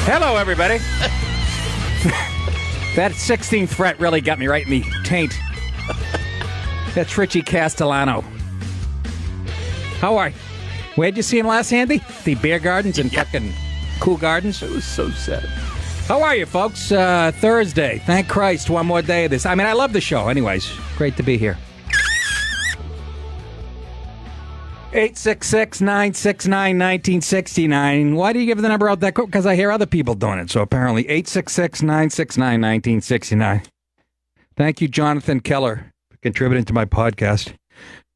Hello, everybody. That 16th fret really got me right in the taint. That's Richie Castellano. How are you? Where'd you see him last, Andy? The beer gardens and fucking cool gardens? It was so sad. How are you, folks? Thursday. Thank Christ. One more day of this. I mean, I love the show. Anyways, great to be here. 866-969-1969. Why do you give the number out that quick? Because I hear other people doing it. So apparently, 866-969-1969. Thank you, Jonathan Keller, for contributing to my podcast.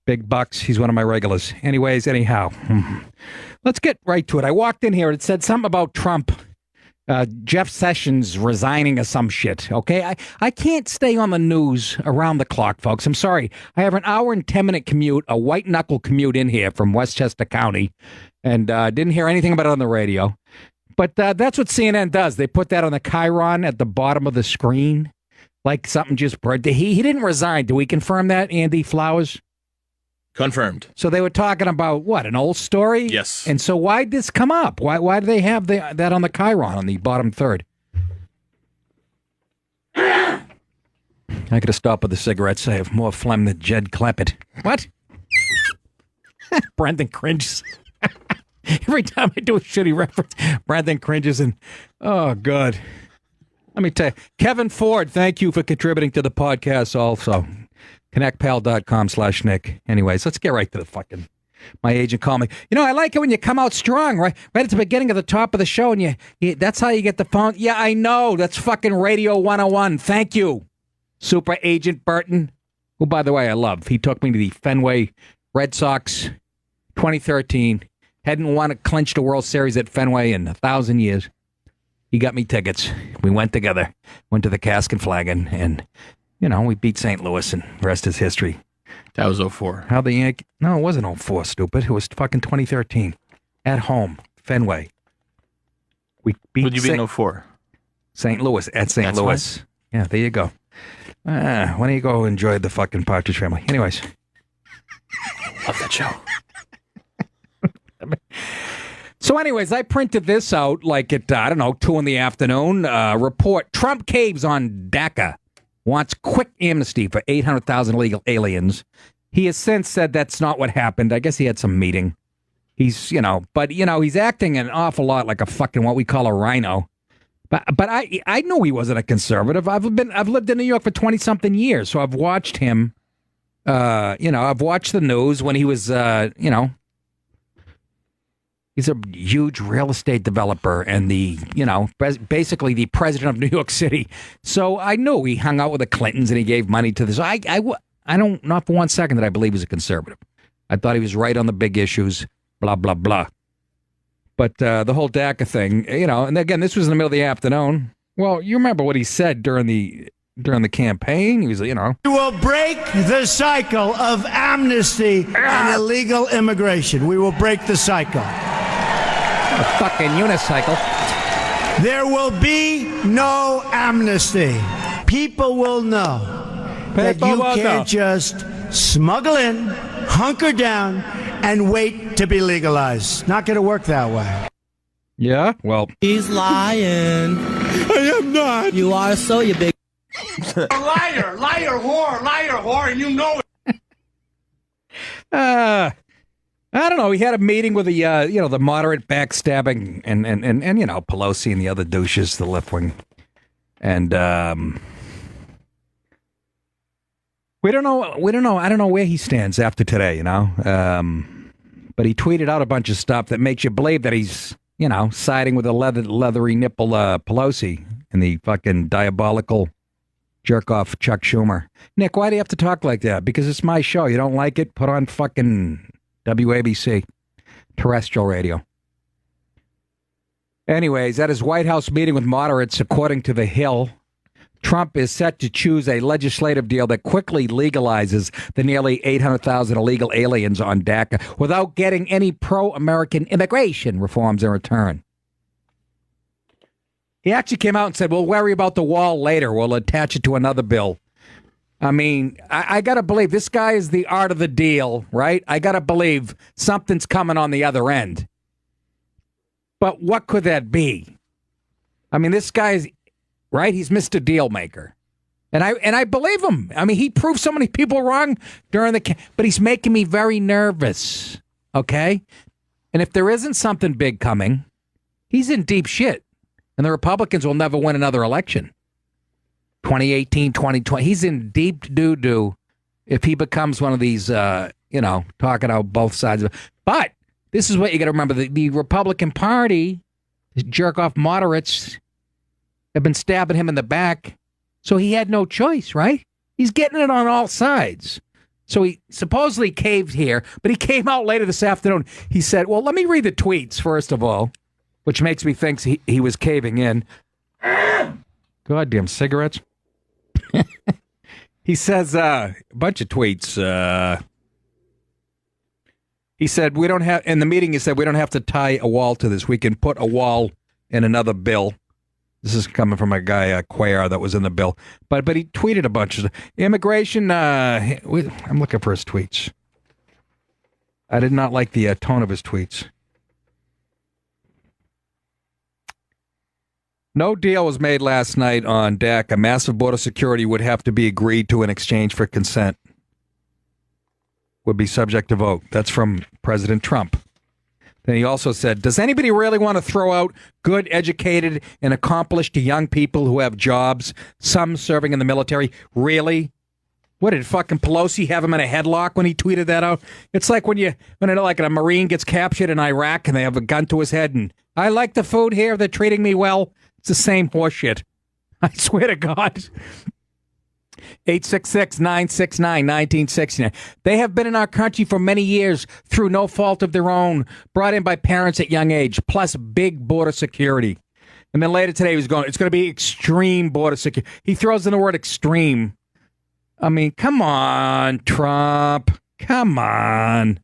Big bucks. He's one of my regulars. Anyways, anyhow, let's get right to it. I walked in here and it said something about Trump. Jeff Sessions resigning or some shit, okay? I can't stay on the news around the clock, folks. I'm sorry. I have an hour and 10-minute commute, a white-knuckle commute in here from Westchester County, and didn't hear anything about it on the radio. But that's what CNN does. They put that on the chyron at the bottom of the screen, like something just... He didn't resign. Do we confirm that, Andy Flowers? Confirmed. So they were talking about, what, an old story? Yes. And so why did this come up? Why do they have that on the chyron, on the bottom third? I got to stop with the cigarettes. I have more phlegm than Jed Clampett. What? Brendan cringes. Every time I do a shitty reference, Brendan cringes and, oh, God. Let me tell you, Kevin Ford, thank you for contributing to the podcast also. ConnectPal.com/Nick. Anyways, let's get right to the fucking... My agent called me. You know, I like it when you come out strong, right at the beginning of the top of the show, and you that's how you get the phone. Yeah, I know. That's fucking Radio 101. Thank you, Super Agent Burton, who, by the way, I love. He took me to the Fenway Red Sox 2013. Hadn't won a clinched a World Series at Fenway in 1,000 years. He got me tickets. We went together. Went to the Cask and Flagon, and... You know, we beat St. Louis, and the rest is history. That was 04. How the Yankees... No, it wasn't 04, stupid. It was fucking 2013. At home, Fenway. We beat... Would you beat in 04? St. Louis, at St. Louis. Fine. Yeah, there you go. Why don't you go enjoy the fucking Partridge Family? Anyways. Love that show. So anyways, I printed this out like at, 2 in the afternoon. Report, Trump caves on DACA. Wants quick amnesty for 800,000 illegal aliens. He has since said that's not what happened. I guess he had some meeting. He's, he's acting an awful lot like a fucking what we call a rhino. But I knew he wasn't a conservative. I've lived in New York for 20-something years, so I've watched him. I've watched the news when he was, he's a huge real estate developer and basically the president of New York City. So I knew he hung out with the Clintons and he gave money to this. I don't, not for 1 second that I believe he's a conservative. I thought he was right on the big issues, blah, blah, blah. But the whole DACA thing, and again, this was in the middle of the afternoon. Well, you remember what he said during the campaign? He was, We will break the cycle of amnesty and illegal immigration. We will break the cycle. A fucking unicycle. There will be no amnesty. People will know that you can't just smuggle in, hunker down, and wait to be legalized. Not going to work that way. Yeah? Well. He's lying. I am not. You are so, you big... Liar, whore, and you know it. I don't know. He had a meeting with the moderate backstabbing and Pelosi and the other douches, the left wing, and we don't know. I don't know where he stands after today. But he tweeted out a bunch of stuff that makes you believe that he's siding with the leathery nipple Pelosi and the fucking diabolical jerk off Chuck Schumer. Nick, why do you have to talk like that? Because it's my show. You don't like it? Put on fucking WABC, terrestrial radio. Anyways, at his White House meeting with moderates, according to The Hill, Trump is set to choose a legislative deal that quickly legalizes the nearly 800,000 illegal aliens on DACA without getting any pro-American immigration reforms in return. He actually came out and said, we'll worry about the wall later. We'll attach it to another bill. I mean, I got to believe this guy is the art of the deal, right? I got to believe something's coming on the other end. But what could that be? I mean, this guy's right. He's Mr. Deal Maker. And I believe him. I mean, he proved so many people wrong during but he's making me very nervous. Okay? And if there isn't something big coming, he's in deep shit. And the Republicans will never win another election. 2018, 2020. He's in deep doo-doo if he becomes one of these, talking out both sides of it. But this is what you got to remember. The Republican Party, the jerk-off moderates, have been stabbing him in the back. So he had no choice, right? He's getting it on all sides. So he supposedly caved here, but he came out later this afternoon. He said, well, let me read the tweets, first of all, which makes me think he was caving in. Goddamn cigarettes. He says a bunch of tweets. He said, we don't have, in the meeting, he said, we don't have to tie a wall to this. We can put a wall in another bill. This is coming from a guy, Cuellar, that was in the bill. But he tweeted a bunch of immigration. I'm looking for his tweets. I did not like the tone of his tweets. No deal was made last night on DACA. Massive border security would have to be agreed to in exchange for consent. Would be subject to vote. That's from President Trump. Then he also said, does anybody really want to throw out good, educated, and accomplished young people who have jobs, some serving in the military? Really? What, did fucking Pelosi have him in a headlock when he tweeted that out? It's like when a Marine gets captured in Iraq and they have a gun to his head and, I like the food here, they're treating me well. It's the same horseshit. I swear to God. 866-969-1969. They have been in our country for many years through no fault of their own, brought in by parents at young age, plus big border security. And then later today, it's going to be extreme border security. He throws in the word extreme. I mean, come on, Trump. Come on.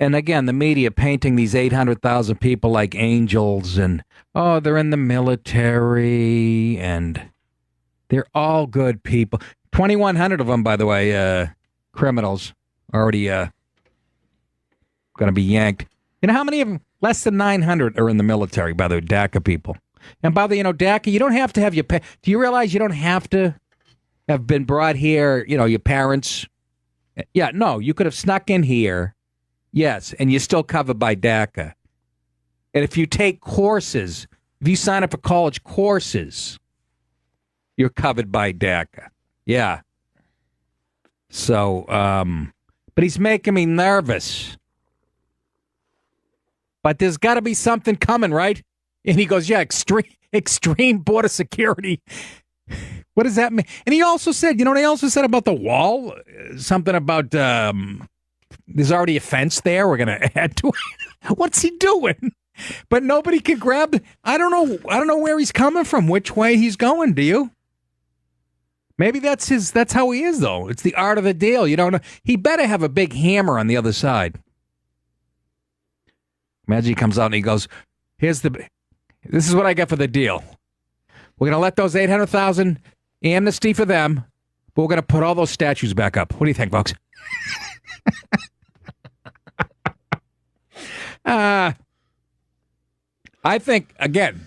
And again, the media painting these 800,000 people like angels and, oh, they're in the military and they're all good people. 2,100 of them, by the way, criminals already going to be yanked. You know how many of them? Less than 900 are in the military, by the way, DACA people. And by the way, DACA, you don't have to have do you realize you don't have to have been brought here, your parents? Yeah, no, you could have snuck in here. Yes, and you're still covered by DACA. And if you take courses, if you sign up for college courses, you're covered by DACA. Yeah. So, but he's making me nervous. But there's got to be something coming, right? And he goes, yeah, extreme border security. What does that mean? And he also said, you know what he also said about the wall? Something about... there's already a fence there. We're going to add to it. What's he doing? But nobody can grab. I don't know where he's coming from, which way he's going. Do you? Maybe that's how he is, though. It's the art of the deal. You don't know. He better have a big hammer on the other side. Imagine he comes out and he goes, this is what I get for the deal. We're going to let those 800,000 amnesty for them, but we're going to put all those statues back up. What do you think, folks? I think I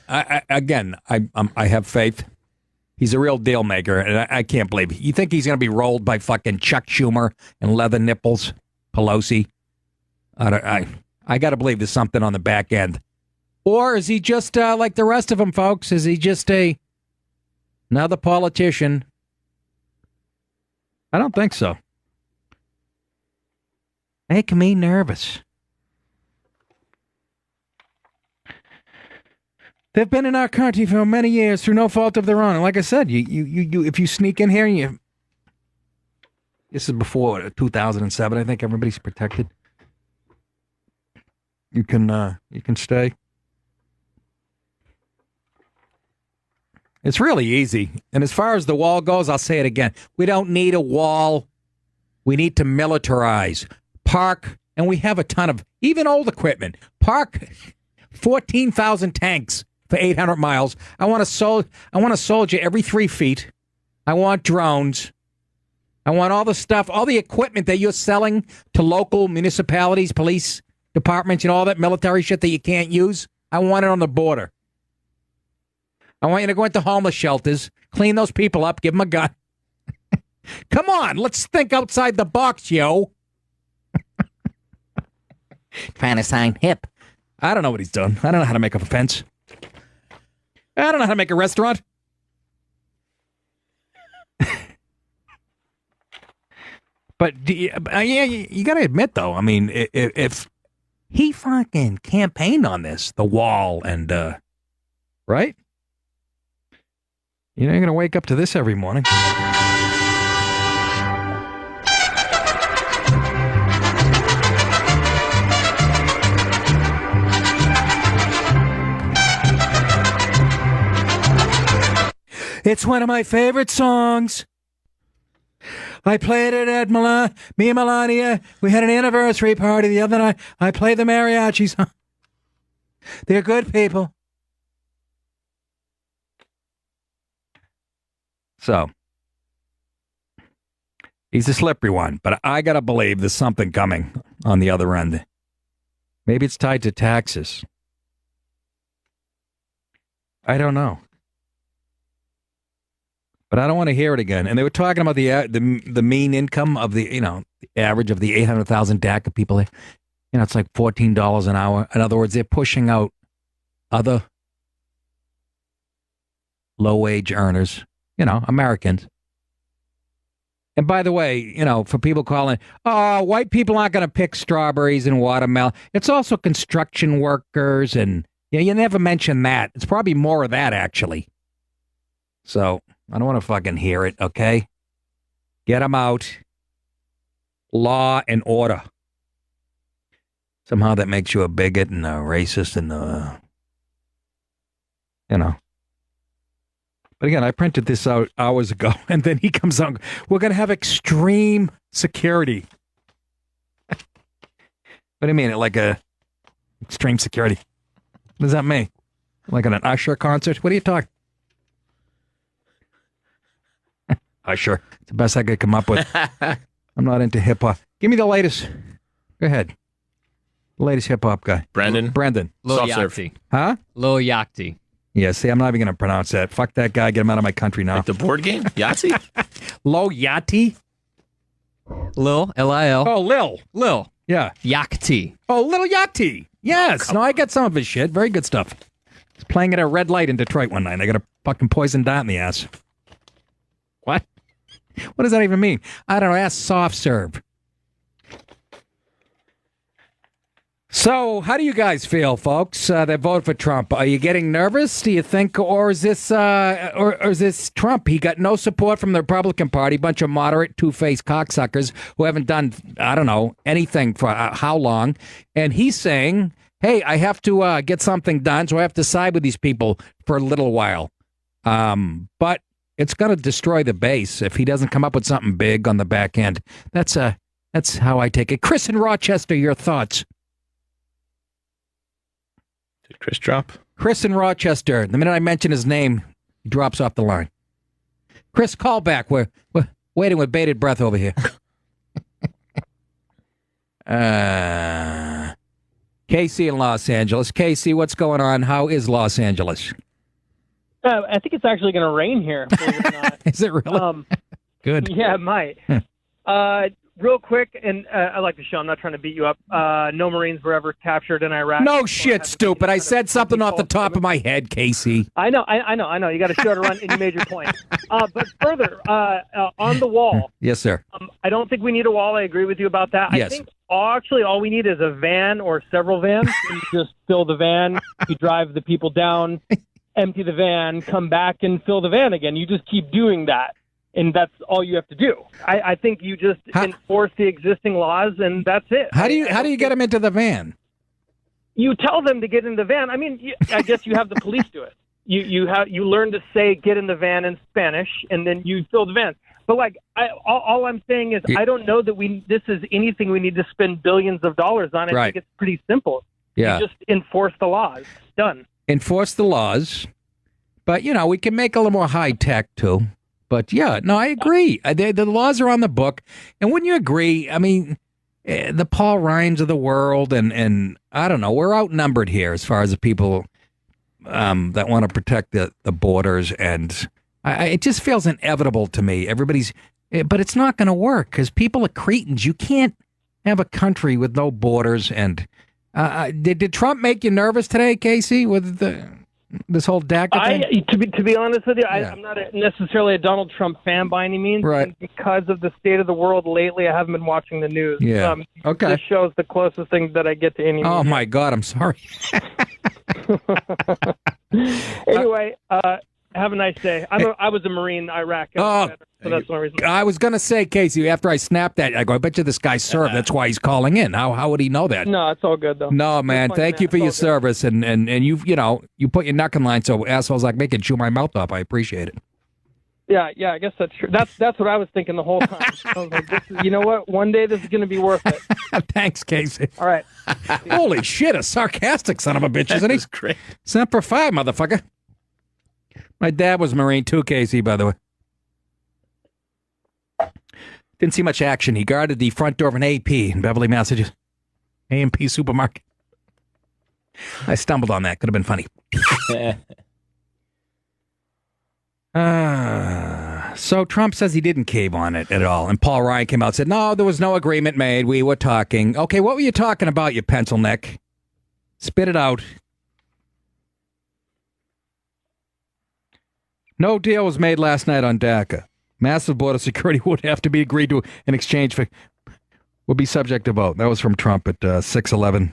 have faith. He's a real deal maker, and I can't believe it. You think he's going to be rolled by fucking Chuck Schumer and leather nipples, Pelosi? I got to believe there's something on the back end, or is he just like the rest of them, folks? Is he just another politician? I don't think so. Make me nervous. They've been in our country for many years through no fault of their own. And like I said, you if you sneak in here and this is before 2007. I think everybody's protected. You can stay. It's really easy. And as far as the wall goes, I'll say it again. We don't need a wall. We need to militarize. Park, and we have a ton of even old equipment. Park 14,000 tanks for 800 miles. I want a soldier every 3 feet. I want drones. I want all the stuff, all the equipment that you're selling to local municipalities, police departments, all that military shit that you can't use. I want it on the border. I want you to go into homeless shelters, clean those people up, give them a gun. Come on, let's think outside the box, yo. Trying to sign hip. I don't know what he's done. I don't know how to make a fence. I don't know how to make a restaurant. But yeah, you got to admit, though, I mean, if he fucking campaigned on this, the wall, and, right? You're going to wake up to this every morning. It's one of my favorite songs. I played it at me and Melania. We had an anniversary party the other night. I played the mariachi song. They're good people. So, he's a slippery one, but I got to believe there's something coming on the other end. Maybe it's tied to taxes. I don't know. But I don't want to hear it again. And they were talking about the mean income of the average of the 800,000 DACA people. It's like $14 an hour. In other words, they're pushing out other low-wage earners, Americans. And by the way, for people calling, oh, white people aren't going to pick strawberries and watermelon. It's also construction workers, and you never mention that. It's probably more of that, actually. So I don't want to fucking hear it, okay? Get them out. Law and order. Somehow that makes you a bigot and a racist and But again, I printed this out hours ago, and then he comes on. We're going to have extreme security. What do you mean? Like extreme security? What does that mean? Like at an Usher concert? What are you talking? Usher. It's the best I could come up with. I'm not into hip hop. Give me the latest. Go ahead. The latest hip hop guy. Brandon. Soft serve. Huh? Lil Yachty. Yeah, see, I'm not even going to pronounce that. Fuck that guy. Get him out of my country now. Like the board game? Yahtzee? Lo Yachty? Lil, L-I-L. Oh, Lil. Lil. Yeah. Yachty. Oh, Little Yachty. Yes. No, I got some of his shit. Very good stuff. He's playing at a red light in Detroit one night. I got a fucking poison dart in the ass. What? What does that even mean? I don't know. Ask Soft Serve. So, how do you guys feel, folks, that voted for Trump? Are you getting nervous, do you think, or is this Trump? He got no support from the Republican Party, bunch of moderate, two-faced cocksuckers who haven't done, I don't know, anything for how long, and he's saying, hey, I have to get something done, so I have to side with these people for a little while. But it's going to destroy the base if he doesn't come up with something big on the back end. That's how I take it. Chris in Rochester, your thoughts? Did Chris drop? Chris in Rochester. The minute I mention his name, he drops off the line. Chris, call back. We're waiting with bated breath over here. Casey in Los Angeles. Casey, what's going on? How is Los Angeles? I think it's actually going to rain here, believe it or not. Is it really? Good. Yeah, it might. Real quick, and I like the show. I'm not trying to beat you up. No Marines were ever captured in Iraq. No shit, stupid. I said something off the top of my head, Casey. I know. You got a show to run, and you made your point. But further, on the wall. Yes, sir. I don't think we need a wall. I agree with you about that. Yes. I think all we need is a van or several vans. You just fill the van. You drive the people down, empty the van, come back and fill the van again. You just keep doing that. And that's all you have to do. I think you just enforce the existing laws, and that's it. How do you get them into the van? You tell them to get in the van. I mean, I guess you have the police do it. You learn to say "get in the van" in Spanish, and then you fill the van. But all I'm saying is, I don't know that this is anything we need to spend billions of dollars on. I think it's pretty simple. Yeah, you just enforce the laws. Done. Enforce the laws, but we can make a little more high tech too. But yeah, no, I agree. The laws are on the book, and wouldn't you agree? I mean, the Paul Ryans of the world, and I don't know, we're outnumbered here as far as the people that want to protect the borders, and it just feels inevitable to me. But it's not going to work because people are cretins. You can't have a country with no borders. And did Trump make you nervous today, Casey, with this whole DACA thing? To be honest with you, I'm not necessarily a Donald Trump fan by any means. Right. And because of the state of the world lately, I haven't been watching the news. Yeah. Okay. This show's the closest thing that I get to any. Oh, my God. I'm sorry. Anyway, have a nice day. I was a Marine in Iraq. So that's one reason. I was going to say, Casey, after I snapped that, I go, I bet you this guy served. That's why he's calling in. How would he know that? No, it's all good, though. No, man. Thank you for your service. And you put your neck in line so assholes like me can chew my mouth off. I appreciate it. Yeah, I guess that's true. That's what I was thinking the whole time. I was like, you know what? One day this is going to be worth it. Thanks, Casey. All right. Holy shit, a sarcastic son of a bitch, isn't he? That's great. Semper Fi, motherfucker. My dad was Marine too, Casey, by the way. Didn't see much action. He guarded the front door of an AP in Beverly, Massachusetts. A&P supermarket. I stumbled on that. Could have been funny. So Trump says he didn't cave on it at all. And Paul Ryan came out and said, no, there was no agreement made. We were talking. Okay, what were you talking about, you pencil neck? Spit it out. No deal was made last night on DACA. Massive border security would have to be agreed to in exchange for, would be subject to vote. That was from Trump at 6:11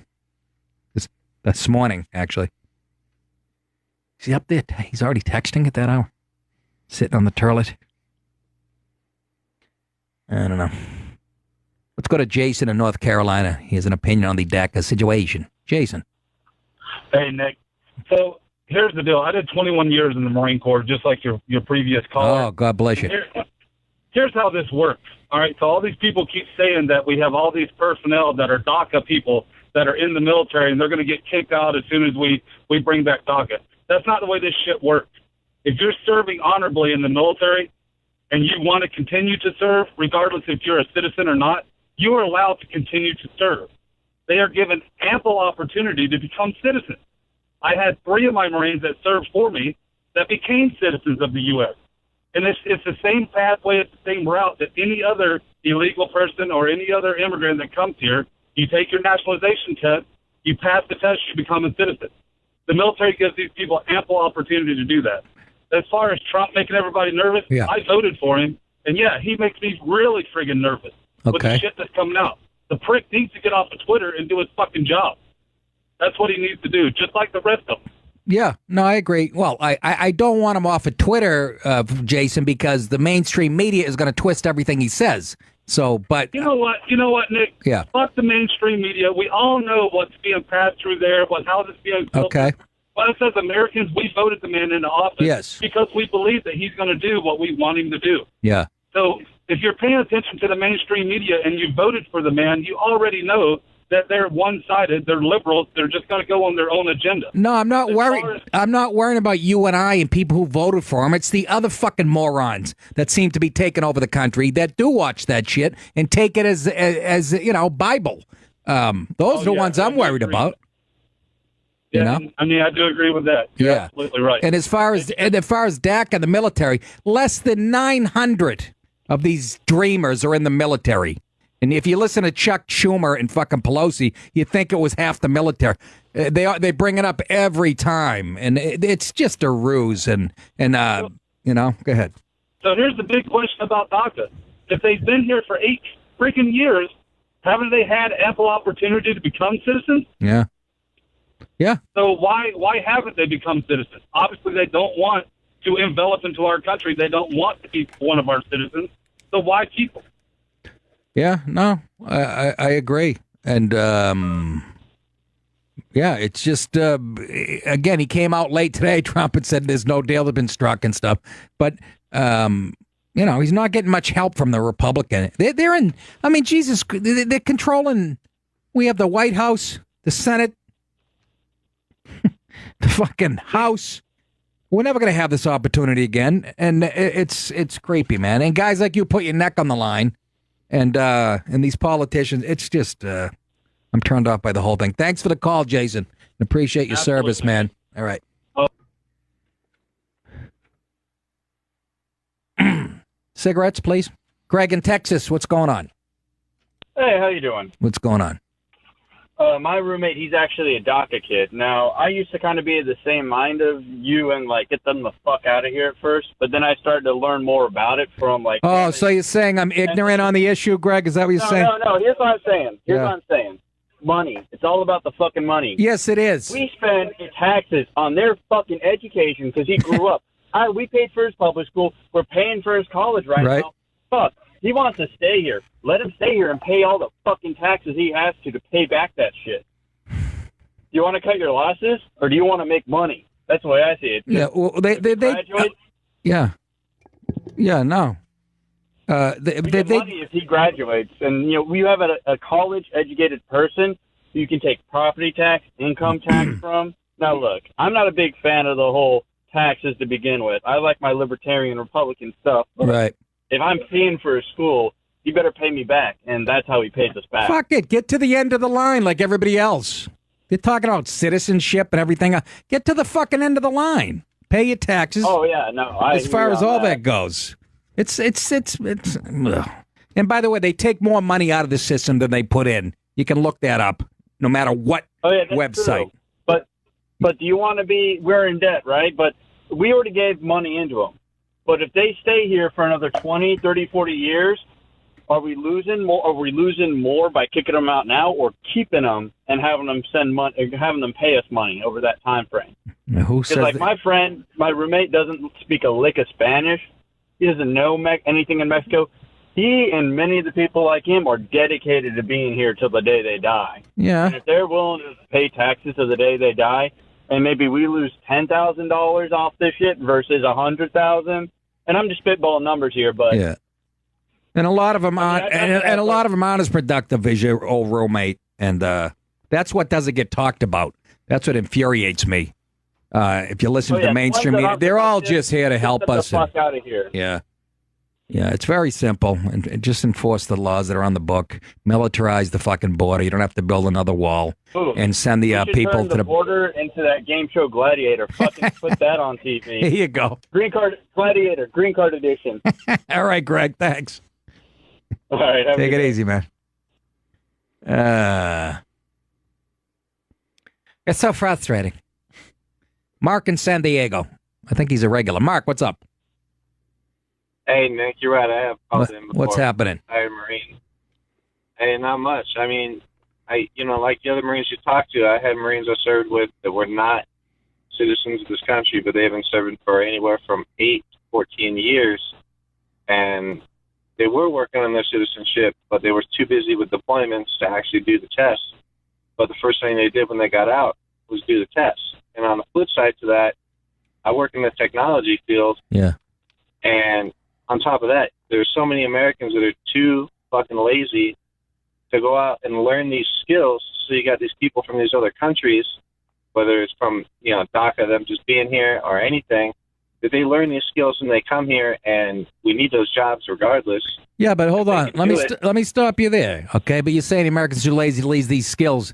this morning, actually. Is he up there? He's already texting at that hour? Sitting on the turlet? I don't know. Let's go to Jason in North Carolina. He has an opinion on the DACA situation. Jason. Hey, Nick. So here's the deal. I did 21 years in the Marine Corps, just like your previous caller. Oh, God bless you. Here's how this works. All right, so all these people keep saying that we have all these personnel that are DACA people that are in the military, and they're going to get kicked out as soon as we bring back DACA. That's not the way this shit works. If you're serving honorably in the military and you want to continue to serve, regardless if you're a citizen or not, you are allowed to continue to serve. They are given ample opportunity to become citizens. I had 3 of my Marines that served for me that became citizens of the U.S. And it's the same pathway, it's the same route that any other illegal person or any other immigrant that comes here. You take your nationalization test, you pass the test, you become a citizen. The military gives these people ample opportunity to do that. As far as Trump making everybody nervous, I voted for him. And, yeah, he makes me really friggin' nervous with the shit that's coming out. The prick needs to get off of Twitter and do his fucking job. That's what he needs to do, just like the rest of them. Yeah, no, I agree. Well, I don't want him off of Twitter, Jason, because the mainstream media is going to twist everything he says. So, but you know what, Nick? Yeah. Fuck the mainstream media. We all know what's being passed through there, how it's being filtered. Okay. But as Americans, we voted the man into office because we believe that he's going to do what we want him to do. Yeah. So if you're paying attention to the mainstream media and you voted for the man, you already know that they're one-sided, they're liberals, they're just going to go on their own agenda. No, I'm not worried. I'm not worrying about you and I and people who voted for him. It's the other fucking morons that seem to be taking over the country that do watch that shit and take it as Bible. Those are the ones I'm worried about. Yeah, you know? I mean, I do agree with that. You're absolutely right. And as far as DACA and the military, less than 900 of these dreamers are in the military. And if you listen to Chuck Schumer and fucking Pelosi, you think it was half the military. They bring it up every time, and it's just a ruse. And go ahead. So here's the big question about DACA. If they've been here for 8 freaking years, haven't they had ample opportunity to become citizens? Yeah. Yeah. So why haven't they become citizens? Obviously, they don't want to envelop into our country. They don't want to be one of our citizens. So why keep them? Yeah, no, I agree. And, it's just, again, he came out late today, Trump, and said there's no deal that's been struck and stuff. But, he's not getting much help from the Republican. They're in, I mean, Jesus, they're controlling, we have the White House, the Senate, the fucking House. We're never going to have this opportunity again. And it's creepy, man. And guys like you put your neck on the line. And these politicians, it's just, I'm turned off by the whole thing. Thanks for the call, Jason. Appreciate your service, man. All right. Cigarettes, please. Greg in Texas, what's going on? Hey, how you doing? What's going on? My roommate, he's actually a DACA kid. Now, I used to kind of be the same mind of you and, like, get them the fuck out of here at first, but then I started to learn more about it from, like... Oh, so you're saying I'm ignorant on the issue, Greg? Is that what you're saying? No, here's what I'm saying. Here's what I'm saying. Money. It's all about the fucking money. Yes, it is. We spend taxes on their fucking education because he grew up. We paid for his public school. We're paying for his college right now. Fuck. He wants to stay here. Let him stay here and pay all the fucking taxes he has to pay back that shit. Do you want to cut your losses, or do you want to make money? That's the way I see it. Yeah, well, they no. Money if he graduates, and we have a college-educated person who you can take property tax, income tax from. Now, look, I'm not a big fan of the whole taxes to begin with. I like my libertarian Republican stuff. Right. If I'm paying for a school, you better pay me back, and that's how he pays us back. Fuck it. Get to the end of the line like everybody else. You're talking about citizenship and everything. Get to the fucking end of the line. Pay your taxes. Oh yeah, no. As far as all that goes, it's. Ugh. And by the way, they take more money out of the system than they put in. You can look that up, no matter what website. True. But do you want to be? We're in debt, right? But we already gave money into them. But if they stay here for another 20, 30, 40 years, are we losing more? Are we losing more by kicking them out now, or keeping them and having them send money, having them pay us money over that time frame? Who says? Like my friend, my roommate doesn't speak a lick of Spanish. He doesn't know anything in Mexico. He and many of the people like him are dedicated to being here till the day they die. Yeah. And if they're willing to pay taxes to the day they die, and maybe we lose $10,000 off this shit versus $100,000. And I'm just spitballing numbers here, but yeah, and a lot of them aren't, and a lot of them aren't as productive as your old roommate, and that's what doesn't get talked about. That's what infuriates me. If you listen to the mainstream media, they're all just here to help us. Get the fuck out of here. Yeah, it's very simple, and just enforce the laws that are on the book. Militarize the fucking border. You don't have to build another wall, and send the people to the border into that game show Gladiator. Fucking put that on TV. Here you go. Green card Gladiator, green card edition. All right, Greg. Thanks. All right, take it easy, man. It's so frustrating. Mark in San Diego. I think he's a regular. Mark, what's up? Hey, Nick, you're right. I have called in before. What's happening? I'm a Marine. Hey, not much. I mean, like the other Marines you talked to, I had Marines I served with that were not citizens of this country, but they've been serving for anywhere from 8 to 14 years. And they were working on their citizenship, but they were too busy with deployments to actually do the test. But the first thing they did when they got out was do the test. And on the flip side to that, I work in the technology field. Yeah. And on top of that, there's so many Americans that are too fucking lazy to go out and learn these skills. So you got these people from these other countries, whether it's from, DACA, them just being here or anything, that they learn these skills and they come here, and we need those jobs regardless. Yeah, but hold on. Let me stop you there, okay? But you're saying Americans are lazy to lose these skills.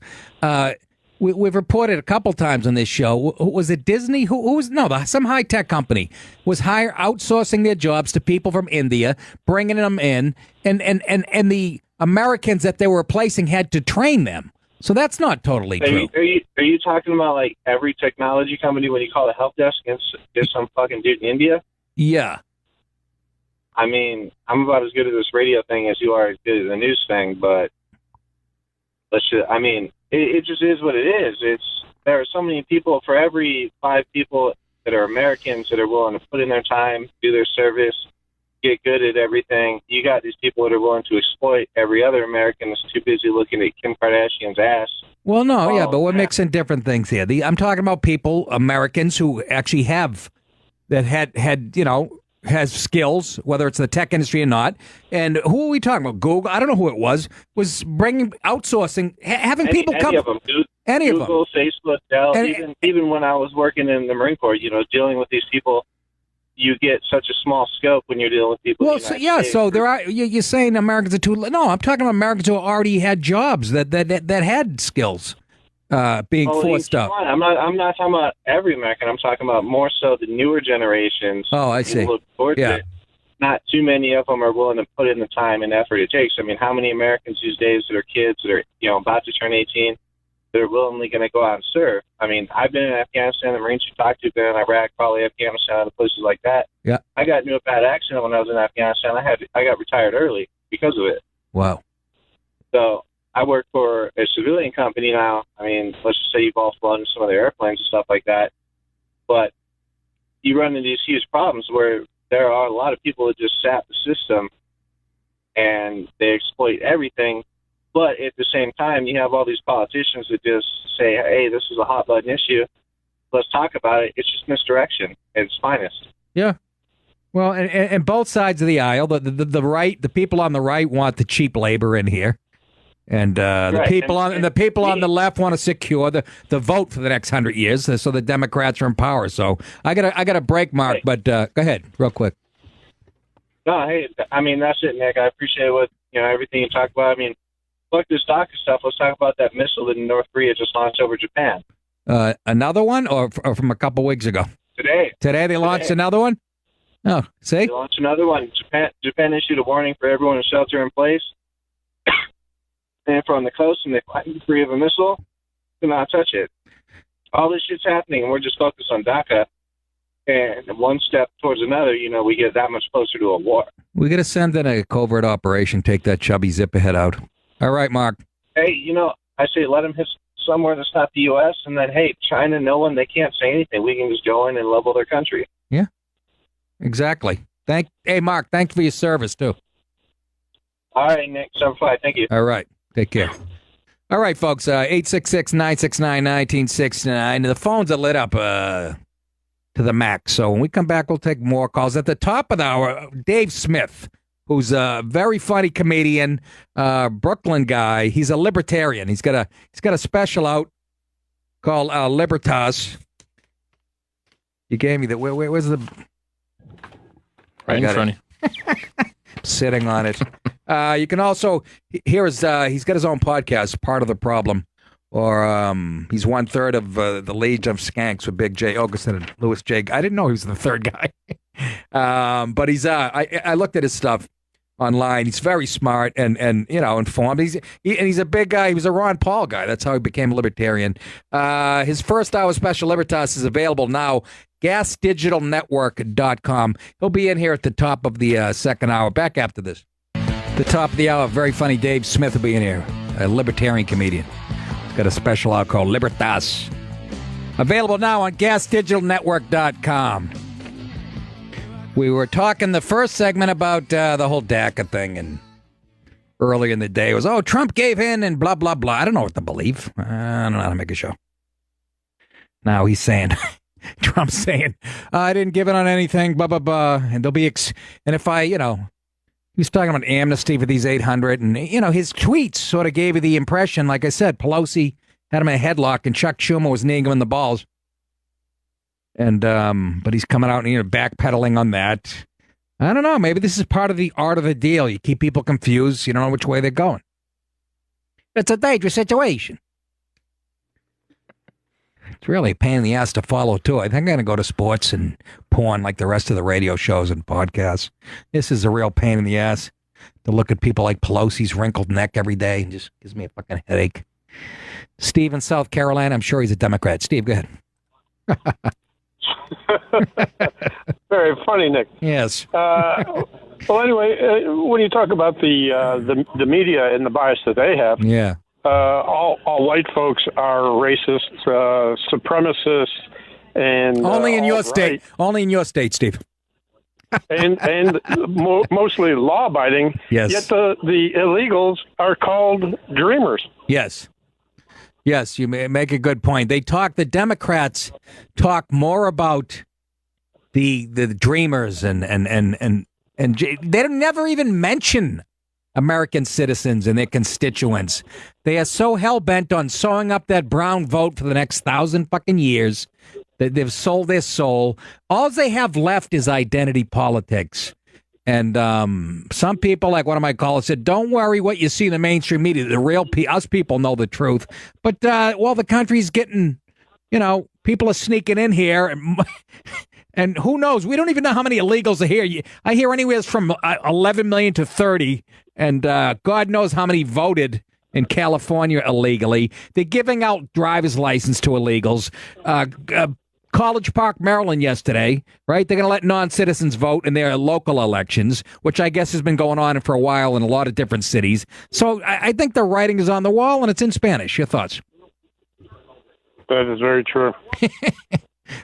We've reported a couple times on this show. Was it Disney? Who was some high tech company was outsourcing their jobs to people from India, bringing them in, and the Americans that they were replacing had to train them. So that's not totally true. Are you talking about like every technology company when you call the help desk and there's some fucking dude in India? Yeah. I mean, I'm about as good at this radio thing as you are as good at the news thing, but it just is what it is. There are so many people, for every 5 people that are Americans that are willing to put in their time, do their service, get good at everything, you got these people that are willing to exploit every other American that's too busy looking at Kim Kardashian's ass. Well, no, but we're mixing different things here. I'm talking about people, Americans, who actually have, that has skills, whether it's the tech industry or not. And who are we talking about? Google? I don't know who it was bringing, outsourcing, having people come. Any of them. Google, Facebook, Dell, even when I was working in the Marine Corps, dealing with these people you get such a small scope when you're dealing with people. Well, in the United yeah. States. So there are. You're saying Americans are too. No, I'm talking about Americans who already had jobs that had skills being forced each up. one. I'm not talking about every American. I'm talking about more so the newer generations. Oh, I see. Who look towards Yeah. it. Not too many of them are willing to put in the time and effort it takes. I mean, how many Americans these days that are kids that are about to turn 18? They're willingly going to go out and serve. I mean, I've been in Afghanistan. The Marines you talked to been in Iraq, probably Afghanistan, other places like that. Yeah. I got into a bad accident when I was in Afghanistan. I got retired early because of it. Wow. So I work for a civilian company now. I mean, let's just say you've all flown some of their airplanes and stuff like that. But you run into these huge problems where there are a lot of people that just sap the system and they exploit everything. But at the same time, you have all these politicians that just say, hey, this is a hot-button issue. Let's talk about it. It's just misdirection at its finest. Yeah. Well, and both sides of the aisle, the right, the people on the right want the cheap labor in here, and the people on the left want to secure the vote for the next 100 years, so the Democrats are in power. So I got a break, Mark, but go ahead, real quick. No, hey, I mean that's it, Nick. I appreciate everything you talk about. I mean, fuck this DACA stuff. Let's talk about that missile that North Korea just launched over Japan. Another one, or from a couple weeks ago? Today they launched another one. Oh, see? They launched another one. Japan issued a warning for everyone to shelter in place. And if we're on the coast and they find debris of a missile, do not touch it. All this shit's happening, and we're just focused on DACA. And one step towards another, we get that much closer to a war. We got to send in a covert operation, take that chubby zipper head out. All right, Mark. Hey, I say let them hit somewhere that's not the U.S., and then, hey, China, they can't say anything. We can just go in and level their country. Yeah, exactly. Hey, Mark, thanks for your service, too. All right, Nick, 7-5. Thank you. All right. Take care. All right, folks, 866-969-1969. The phones are lit up to the max. So when we come back, we'll take more calls. At the top of the hour, Dave Smith, who's a very funny comedian, Brooklyn guy. He's a libertarian. He's got a special out called Libertas. You gave me the where's the right in front of you. Sitting on it. You can also hear he's got his own podcast, Part of the Problem, or he's 1/3 of the Legion of Skanks with Big J. Ogerson and Louis J. I didn't know he was the third guy. But he's I looked at his stuff online. He's very smart and informed. He's a big guy. He was a Ron Paul guy. That's how he became a libertarian. His first hour special Libertas is available now. GasDigitalNetwork.com. He'll be in here at the top of the second hour. Back after this. The top of the hour, very funny Dave Smith will be in here, a libertarian comedian. He's got a special out called Libertas. Available now on GasDigitalNetwork.com. We were talking the first segment about the whole DACA thing, and earlier in the day it was, Trump gave in and blah, blah, blah. I don't know what to believe. I don't know how to make a show. Now he's saying... Trump's saying, I didn't give in on anything, blah, blah, blah. And there'll be, and if he was talking about amnesty for these 800, and, his tweets sort of gave you the impression, like I said, Pelosi had him in a headlock and Chuck Schumer was kneeing him in the balls. And, but he's coming out and, backpedaling on that. I don't know. Maybe this is part of the art of the deal. You keep people confused. You don't know which way they're going. It's a dangerous situation. It's really a pain in the ass to follow, too. I think I'm going to go to sports and porn like the rest of the radio shows and podcasts. This is a real pain in the ass to look at people like Pelosi's wrinkled neck every day. It just gives me a fucking headache. Steve in South Carolina, I'm sure he's a Democrat. Steve, go ahead. Very funny, Nick. Yes. Well, anyway, when you talk about the media and the bias that they have, yeah. All white folks are racist, supremacists, and only in your state. Only in your state, Steve. and mostly law-abiding. Yes. Yet the illegals are called dreamers. Yes. Yes, you make a good point. The Democrats talk more about the dreamers and they never even mention American citizens and their constituents. They are so hell-bent on sewing up that brown vote for the next 1,000 fucking years They've sold their soul. All they have left is identity politics. And some people, like one of my callers, said, don't worry what you see in the mainstream media. The real us people know the truth. But, the country's getting, people are sneaking in here. And who knows? We don't even know how many illegals are here. I hear anywhere from 11 million to 30. And God knows how many voted in California illegally. They're giving out driver's license to illegals. College Park, Maryland yesterday, right? They're going to let non-citizens vote in their local elections, which I guess has been going on for a while in a lot of different cities. So I think the writing is on the wall, and it's in Spanish. Your thoughts? That is very true.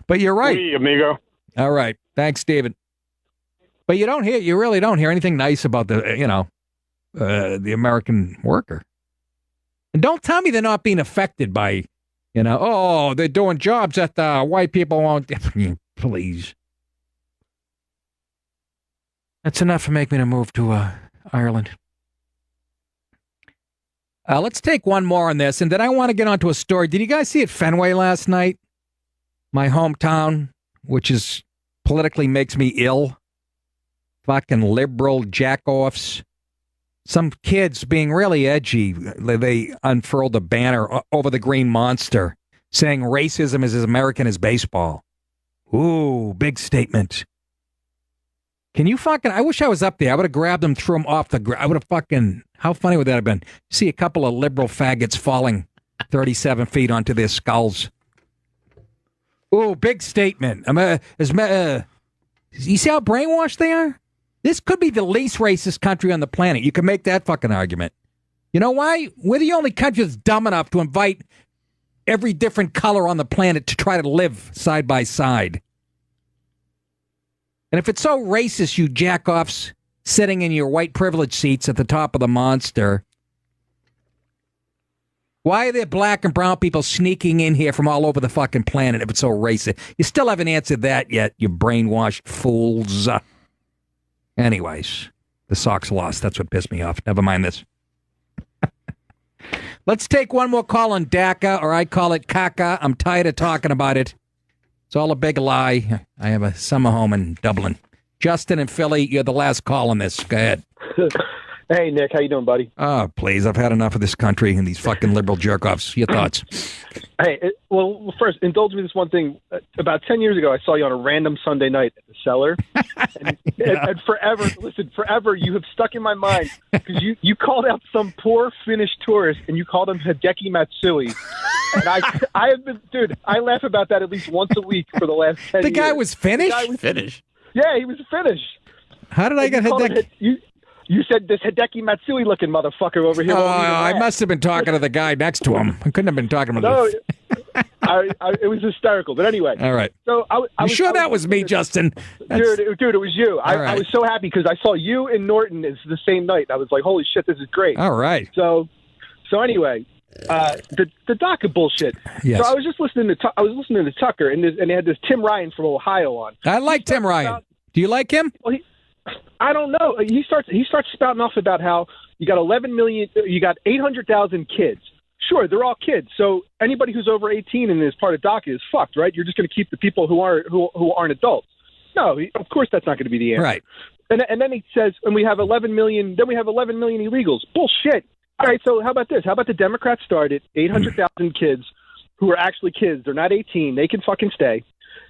But you're right. Oui, amigo. All right. Thanks, David. But you really don't hear anything nice about the American worker. And don't tell me they're not being affected by, they're doing jobs that the white people won't. Please. That's enough to make me to move to Ireland. Let's take one more on this, and then I want to get onto a story. Did you guys see it Fenway last night? My hometown, which is politically makes me ill. Fucking liberal jack-offs. Some kids being really edgy, they unfurled a banner over the Green Monster saying racism is as American as baseball. Ooh, big statement. Can you I wish I was up there. I would have grabbed them, threw them off the I would have how funny would that have been? See a couple of liberal faggots falling 37 feet onto their skulls. Ooh, big statement. You see how brainwashed they are? This could be the least racist country on the planet. You can make that fucking argument. You know why? We're the only country that's dumb enough to invite every different color on the planet to try to live side by side. And if it's so racist, you jack-offs sitting in your white privilege seats at the top of the monster, why are there black and brown people sneaking in here from all over the fucking planet if it's so racist? You still haven't answered that yet, you brainwashed fools. Anyways, the Sox lost. That's what pissed me off. Never mind this. Let's take one more call on DACA, or I call it caca. I'm tired of talking about it. It's all a big lie. I have a summer home in Dublin. Justin and Philly, you're the last call on this. Go ahead. Hey, Nick. How you doing, buddy? Oh, please. I've had enough of this country and these fucking liberal jerk-offs. Your thoughts? Hey, well, first, indulge me this one thing. About 10 years ago, I saw you on a random Sunday night at the Cellar. And forever, you have stuck in my mind because you called out some poor Finnish tourist and you called him Hideki Matsui. And I have been, dude, I laugh about that at least once a week for the last 10 years. The guy was Finnish? Finnish? Yeah, he was Finnish. How did I get Hideki? You said this Hideki Matsui looking motherfucker over here. Oh, I must have been talking to the guy next to him. I couldn't have been talking to No, it was hysterical. But anyway. All right. So you sure that was me, Justin? Dude, it was you. Right. I was so happy because I saw you and Norton is the same night. I was like, holy shit, this is great. All right. So anyway, the DACA bullshit. Yes. So I was just listening to Tucker, and they had this Tim Ryan from Ohio on. I like Tim Ryan. Do you like him? Well, I don't know. He starts spouting off about how you got 11 million, you got 800,000 kids. Sure, they're all kids. So anybody who's over 18 and is part of DACA is fucked, right? You're just going to keep the people who aren't adults. No, of course that's not going to be the answer. Right. And then he says, and we have 11 million. Then we have 11 million illegals. Bullshit. All right. So how about this? How about the Democrats started 800,000 kids who are actually kids? They're not 18. They can fucking stay.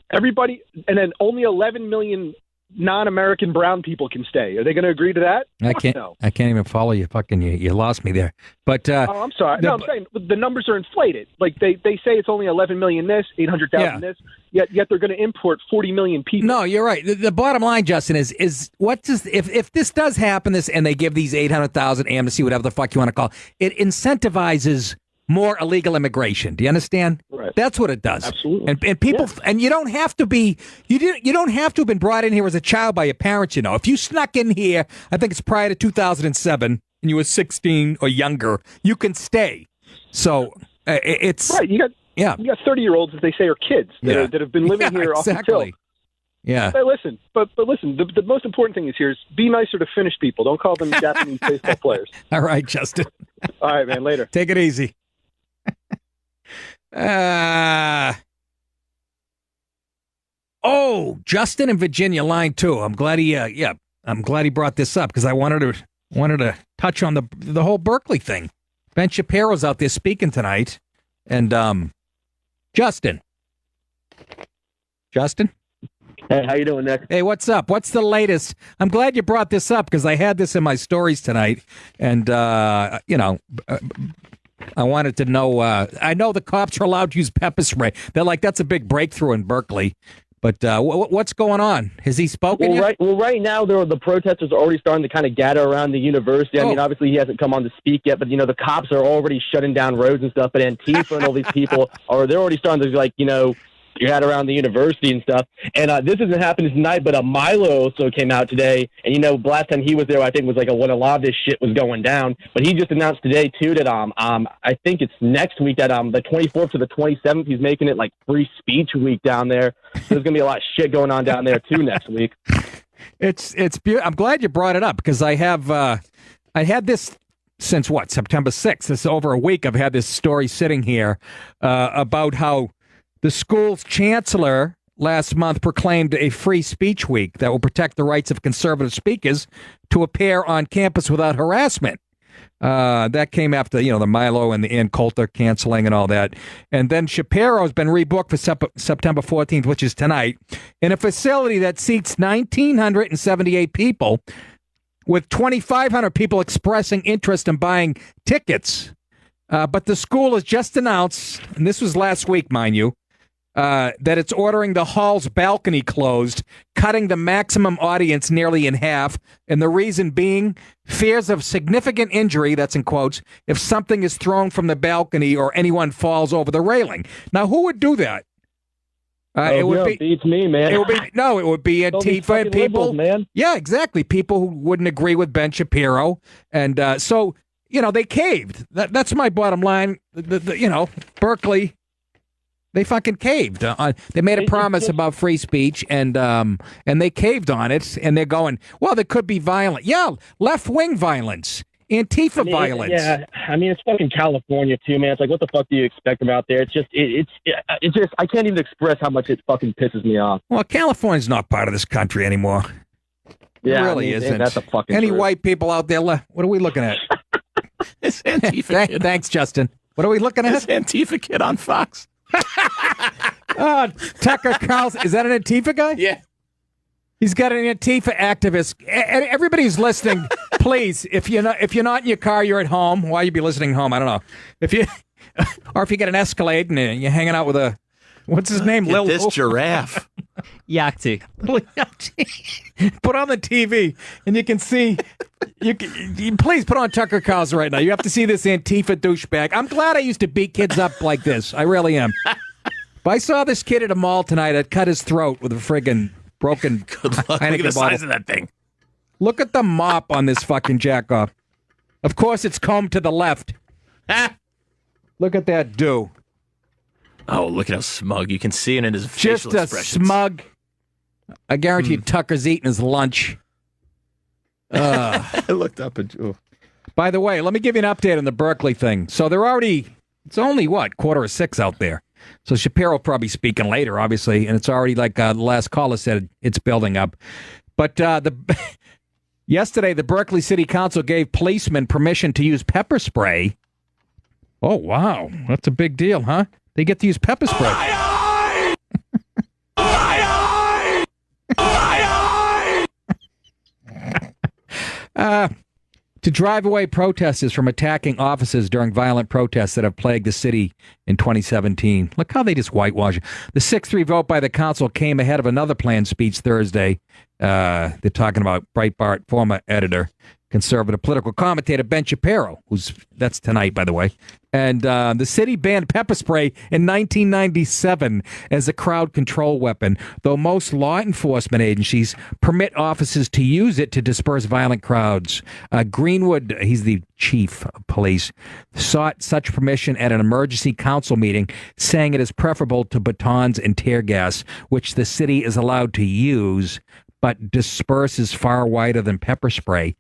Everybody, and then only 11 million non-American brown people can stay. Are they going to agree to that? I can't even follow you. Fucking you lost me there. But I'm sorry. I'm saying the numbers are inflated. Like they say it's only 11 million this, 800,000 this. Yet they're going to import 40 million people. No, you're right. The bottom line, Justin, is what does if this does happen, and they give these 800,000 amnesty, whatever the fuck you want to call it incentivizes more illegal immigration. Do you understand? Right. That's what it does. Absolutely. And people, and you don't have to be, you don't have to have been brought in here as a child by your parents. If you snuck in here, I think it's prior to 2007, and you were 16 or younger, you can stay. So it's right. You got 30-year-olds that they say are kids that have been living here off the till. Yeah. But listen, the most important thing is be nicer to Finnish people. Don't call them Japanese baseball players. All right, Justin. All right, man. Later. Take it easy. Oh, Justin in Virginia, line 2. I'm glad he brought this up because I wanted to touch on the whole Berkeley thing. Ben Shapiro's out there speaking tonight, and Justin. Hey, how you doing, Nick? Hey, what's up? What's the latest? I'm glad you brought this up because I had this in my stories tonight, and I wanted to know. I know the cops are allowed to use pepper spray. They're like, that's a big breakthrough in Berkeley. But what's going on? Has he spoken yet? Right now, the protesters are already starting to kind of gather around the university. I mean, obviously, he hasn't come on to speak yet, but, the cops are already shutting down roads and stuff. But Antifa and all these people, they're already starting to, gather around the university and stuff. And this isn't happening tonight, but Milo also came out today. And, last time he was there, I think was when a lot of this shit was going down. But he just announced today, too, that I think it's next week that the 24th to the 27th, he's making it like free speech week down there. So there's going to be a lot of shit going on down there, too, next week. It's beautiful. I'm glad you brought it up because I had this since September 6th. It's over a week. I've had this story sitting here about how the school's chancellor last month proclaimed a free speech week that will protect the rights of conservative speakers to appear on campus without harassment. That came after, the Milo and the Ann Coulter canceling and all that. And then Shapiro's been rebooked for September 14th, which is tonight, in a facility that seats 1,978 people, with 2,500 people expressing interest in buying tickets. But the school has just announced, and this was last week, mind you, that it's ordering the hall's balcony closed, cutting the maximum audience nearly in half, and the reason being fears of significant injury, that's in quotes, if something is thrown from the balcony or anyone falls over the railing. Now, who would do that? It would beats me, man. It would be Antifa and people, liberals, man. Yeah, exactly. People who wouldn't agree with Ben Shapiro, and so they caved. That's my bottom line. Berkeley. They fucking caved. They made a promise about free speech, and they caved on it. And they're going, well, there could be violence. Yeah, left-wing violence, Antifa violence. Yeah, it's fucking California too, man. It's like, what the fuck do you expect from out there? It's just I can't even express how much it fucking pisses me off. Well, California's not part of this country anymore. Yeah, it really isn't. That's a fucking Any truth. white people out there? What are we looking at? It's Antifa kid. Thanks, Justin. What are we looking at? It's Antifa kid on Fox. Tucker Carlson. Is that an Antifa guy? Yeah. He's got an Antifa activist. Everybody's listening, please. If you're not in your car, you're at home. Why you be listening home? I don't know. If you get an Escalade and you're hanging out with what's his name? Get this giraffe. Yakti. Put on the TV and you can see. You please put on Tucker Carlson right now. You have to see this Antifa douchebag. I'm glad I used to beat kids up like this. I really am. But I saw this kid at a mall tonight that cut his throat with a friggin' broken. Good luck. Look at the size of that thing. Look at the mop on this fucking jackoff. Of course, it's combed to the left. Look at that do. Oh, look at how smug. You can see it in his facial expressions. expressions. Just a smug. I guarantee Tucker's eating his lunch. I looked up and... By the way, let me give you an update on the Berkeley thing. So it's only, 5:45 out there. So Shapiro will probably speaking later, obviously, and it's already like the last caller said, it's building up. But yesterday, the Berkeley City Council gave policemen permission to use pepper spray. Oh, wow. That's a big deal, huh? They get to use pepper spray. To drive away protesters from attacking offices during violent protests that have plagued the city in 2017. Look how they just whitewash it. The 6-3 vote by the council came ahead of another planned speech Thursday. They're talking about Breitbart former editor, conservative political commentator Ben Shapiro, that's tonight, by the way. And the city banned pepper spray in 1997 as a crowd control weapon, though most law enforcement agencies permit officers to use it to disperse violent crowds. Greenwood, he's the chief of police, sought such permission at an emergency council meeting, saying it is preferable to batons and tear gas, which the city is allowed to use, but disperses far wider than pepper spray.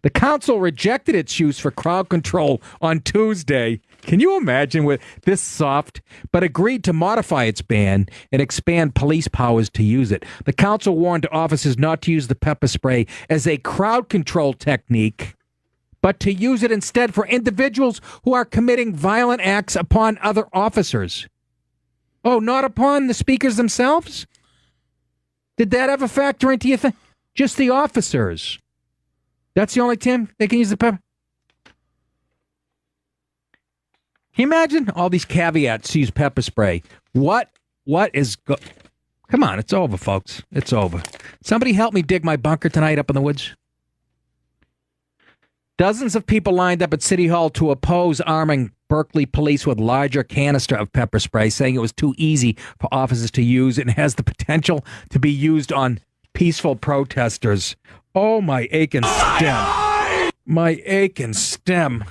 The council rejected its use for crowd control on Tuesday, Can you imagine with this soft, but agreed to modify its ban and expand police powers to use it? The council warned officers not to use the pepper spray as a crowd control technique, but to use it instead for individuals who are committing violent acts upon other officers. Oh, not upon the speakers themselves? Did that ever factor into your thing? Just the officers. That's the only time they can use the pepper? Can you imagine all these caveats to use pepper spray? What is... Come on, it's over, folks. It's over. Somebody help me dig my bunker tonight up in the woods. Dozens of people lined up at City Hall to oppose arming Berkeley police with larger canister of pepper spray, saying it was too easy for officers to use and has the potential to be used on peaceful protesters. Oh, my aching stem. My aching stem.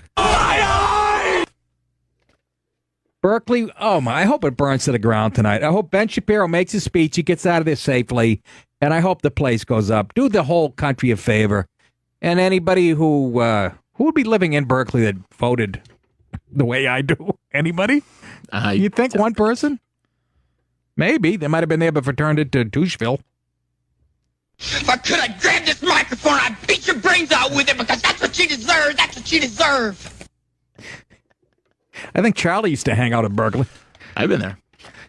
Berkeley, oh my, I hope it burns to the ground tonight. I hope Ben Shapiro makes his speech, he gets out of there safely, and I hope the place goes up. Do the whole country a favor. And anybody who would be living in Berkeley that voted the way I do? Anybody? You think one person? Maybe. They might have been there before turned into Doucheville. If I could, I'd grab this microphone and I'd beat your brains out with it because that's what you deserve. That's what you deserve. I think Charlie used to hang out at Berkeley. I've been there.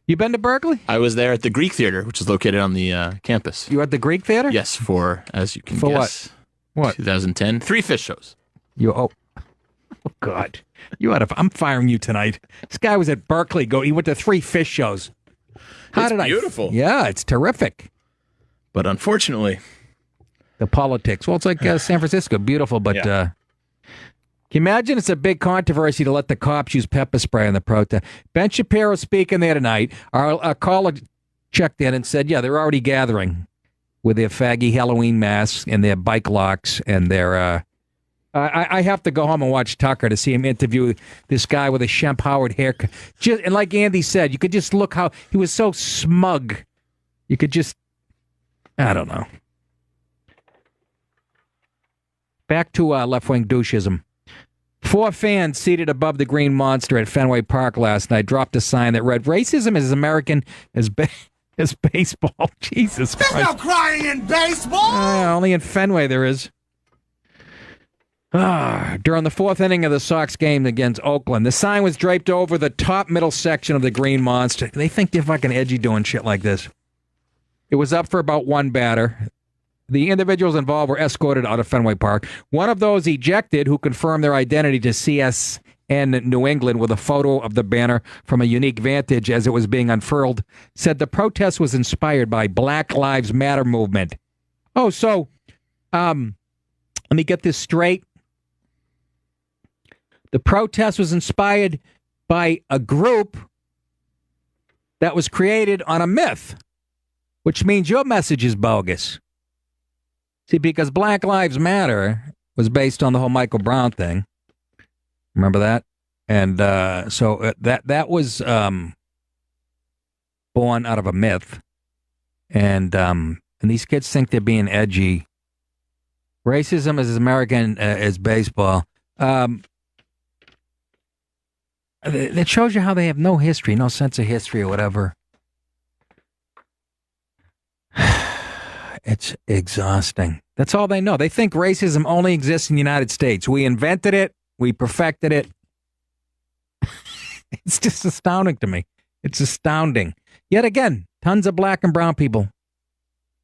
You been to Berkeley? I was there at the Greek Theater, which is located on the campus. You at the Greek Theater? Yes, for, as you can for guess. What? 2010. 3 fish shows. Oh, God. I'm firing you tonight. This guy was at Berkeley. He went to 3 fish shows. It's beautiful. Yeah, it's terrific. But unfortunately, the politics. Well, it's like San Francisco. Beautiful, but can you imagine it's a big controversy to let the cops use pepper spray in the protest? Ben Shapiro speaking there tonight. Our caller checked in and said, yeah, they're already gathering with their faggy Halloween masks and their bike locks and their... I have to go home and watch Tucker to see him interview this guy with a Shemp Howard haircut. And like Andy said, you could just look how... He was so smug. You could just... I don't know. Back to left-wing douchism. 4 fans seated above the Green Monster at Fenway Park last night dropped a sign that read, "Racism is as American as baseball." Jesus Christ. There's no crying in baseball. Only in Fenway there is. During the 4th inning of the Sox game against Oakland, the sign was draped over the top middle section of the Green Monster. They think they're fucking edgy doing shit like this. It was up for about 1 batter. The individuals involved were escorted out of Fenway Park. One of those ejected, who confirmed their identity to CSN New England with a photo of the banner from a unique vantage as it was being unfurled, said the protest was inspired by Black Lives Matter movement. Oh, so let me get this straight. The protest was inspired by a group that was created on a myth, which means your message is bogus. See, because Black Lives Matter was based on the whole Michael Brown thing. Remember that? And so that was born out of a myth. And these kids think they're being edgy. Racism is as American as baseball. That shows you how they have no history, no sense of history or whatever. It's exhausting. That's all they know. They think racism only exists in the United States. We invented it. We perfected it. It's just astounding to me. It's astounding. Yet again, tons of black and brown people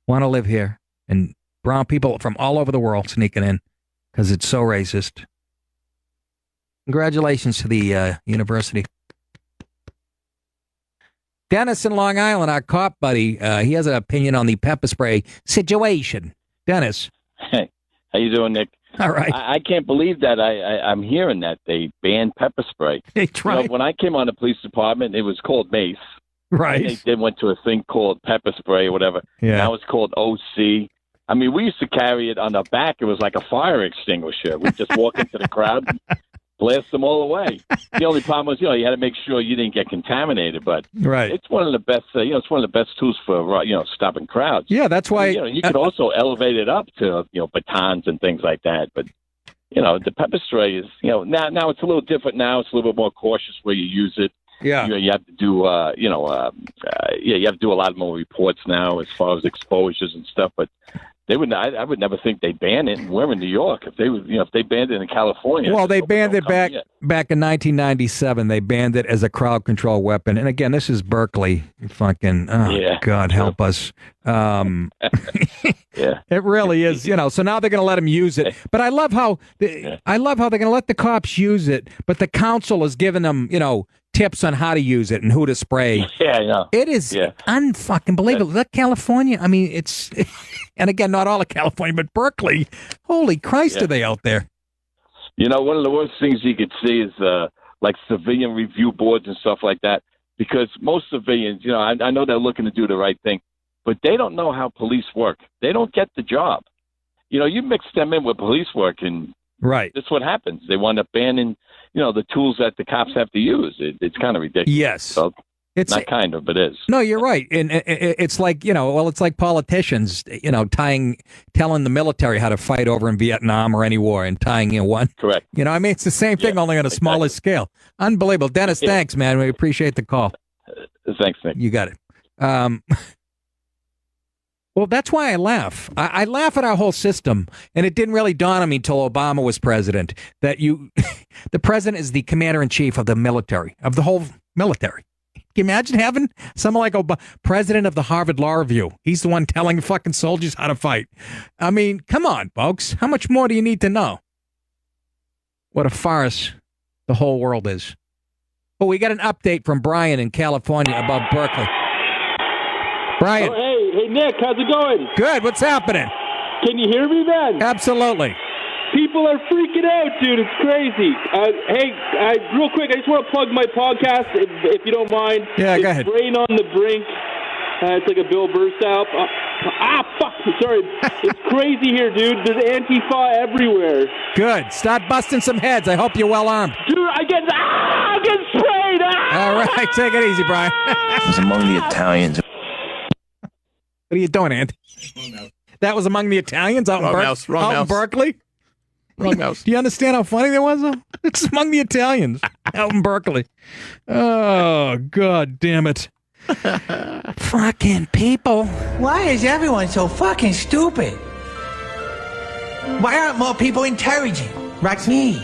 want to live here. And brown people from all over the world sneaking in because it's so racist. Congratulations to the university. Dennis in Long Island, our cop buddy, he has an opinion on the pepper spray situation. Dennis. Hey, how you doing, Nick? All right. I can't believe that I'm hearing that they banned pepper spray. They tried. You know, when I came on the police department, it was called Mace. Right. And they then went to a thing called pepper spray or whatever. Yeah. Now it's called OC. I mean, we used to carry it on the back. It was like a fire extinguisher. We'd just walk into the crowd, blast them all away. The only problem was, you had to make sure you didn't get contaminated. But right. It's one of the best. It's one of the best tools for stopping crowds. Yeah, that's why. You could also elevate it up to batons and things like that. But the pepper spray is, now it's a little different now. It's a little bit more cautious where you use it. Yeah. You have to do, you have to do a lot more reports now as far as exposures and stuff. But I would never think they ban it. We're in New York. If they would, if they banned it in California. Well, they banned it back in 1997. They banned it as a crowd control weapon. And again, this is Berkeley. Fucking, God help us. Yeah. It really is, So now they're going to let them use it. But I love how they're going to let the cops use it, but the council is giving them, tips on how to use it and who to spray. Yeah, I know. It is unfucking believable. That California, I mean, it's, and again, not all of California, but Berkeley. Holy Christ, are they out there? One of the worst things you could see is like civilian review boards and stuff like that, because most civilians, I know they're looking to do the right thing, but they don't know how police work. They don't get the job. You mix them in with police work, and that's what happens. They wind up banning, the tools that the cops have to use. It's kind of ridiculous. Yes. So, it's not kind of, but it is. No, you're right. And it's like, it's like politicians, telling the military how to fight over in Vietnam or any war and tying in one. Correct. It's the same thing, only on a smaller scale. Unbelievable. Dennis, thanks, man. We appreciate the call. Thanks, Nick. You got it. Well, that's why I laugh. I laugh at our whole system, and it didn't really dawn on me until Obama was president that the president is the commander-in-chief of the military, of the whole military. Can you imagine having someone like president of the Harvard Law Review? He's the one telling fucking soldiers how to fight. I mean, come on, folks. How much more do you need to know? What a farce the whole world is. Oh, we got an update from Brian in California about Berkeley. Brian. Oh, hey, Nick, how's it going? Good. What's happening? Can you hear me, man? Absolutely. People are freaking out, dude. It's crazy. Real quick, I just want to plug my podcast, if you don't mind. Yeah, go ahead. Brain on the Brink. It's like a Bill Burr style. Fuck. Sorry. It's crazy here, dude. There's Antifa everywhere. Good. Start busting some heads. I hope you're well armed. Dude, I'm getting sprayed. All right. Take it easy, Brian. It was among the Italians. What are you doing, Andy? That was among the Italians out in Berkeley? Wrong mouse. Do you understand how funny that was? It's among the Italians out in Berkeley. Oh, God damn it. Fucking people. Why is everyone so fucking stupid? Why aren't more people intelligent? Like me.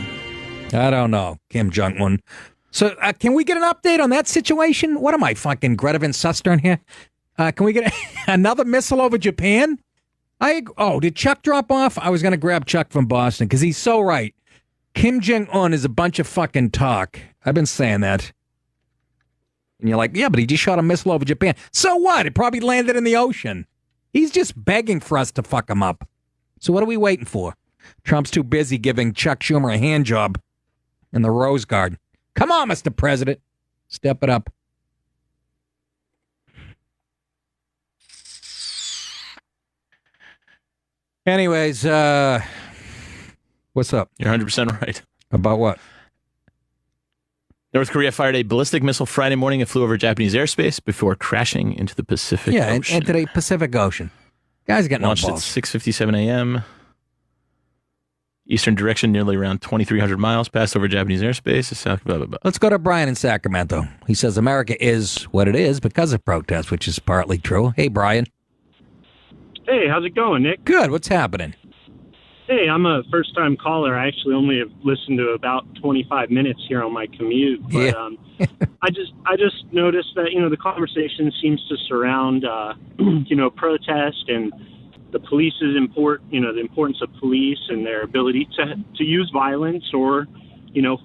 I don't know, Kim Jong-un. So, can we get an update on that situation? What am I, fucking Greta Van Susteren here? Can we get another missile over Japan? Did Chuck drop off? I was going to grab Chuck from Boston because he's so right. Kim Jong-un is a bunch of fucking talk. I've been saying that. And you're like, yeah, but he just shot a missile over Japan. So what? It probably landed in the ocean. He's just begging for us to fuck him up. So what are we waiting for? Trump's too busy giving Chuck Schumer a hand job in the Rose Garden. Come on, Mr. President. Step it up. Anyways, what's up? You're 100% right. About what? North Korea fired a ballistic missile Friday morning and flew over Japanese airspace before crashing into the Pacific Ocean. Into the Pacific Ocean. Guys getting launched no at balls. 6:57 a.m. Eastern direction, nearly around 2,300 miles, passed over Japanese airspace. Blah, blah, blah. Let's go to Brian in Sacramento. He says America is what it is because of protests, which is partly true. Hey, Brian. Hey, how's it going, Nick? Good. What's happening? Hey, I'm a first-time caller. I actually only have listened to about 25 minutes here on my commute. But I just noticed that, the conversation seems to surround, protest and the police's the importance of police and their ability to use violence or,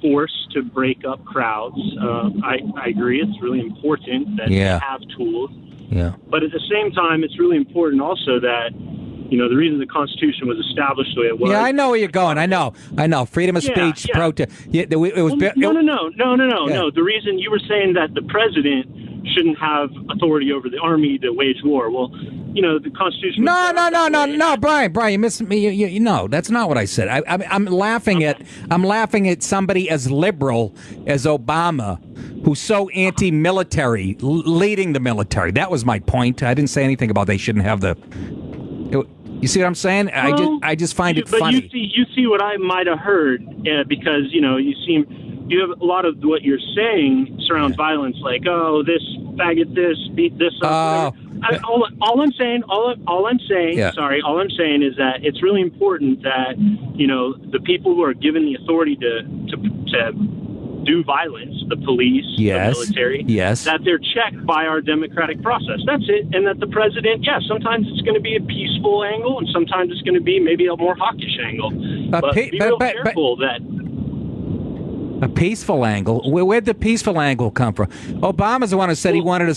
force to break up crowds. I agree. It's really important that they have tools. Yeah. But at the same time, it's really important also that, the reason the Constitution was established the way it was. Yeah, I know where you're going. I know. Freedom of speech, protest. Yeah, No. The reason you were saying that the president shouldn't have authority over the army to wage war. Well, the Constitution. No, Brian, you missed me. You know, that's not what I said. I'm laughing at. I'm laughing at somebody as liberal as Obama, who's so anti-military, leading the military. That was my point. I didn't say anything about they shouldn't have the. You see what I'm saying? I just find it funny. But you see what I might have heard because you have a lot of what you're saying surrounds violence, like this faggot, this beat this up. All I'm saying is that it's really important that the people who are given the authority to do violence, the police, the military, that they're checked by our democratic process. That's it. And that the president, sometimes it's going to be a peaceful angle, and sometimes it's going to be maybe a more hawkish angle. But be real careful that. A peaceful angle? Where'd the peaceful angle come from? Obama's the one who said he wanted a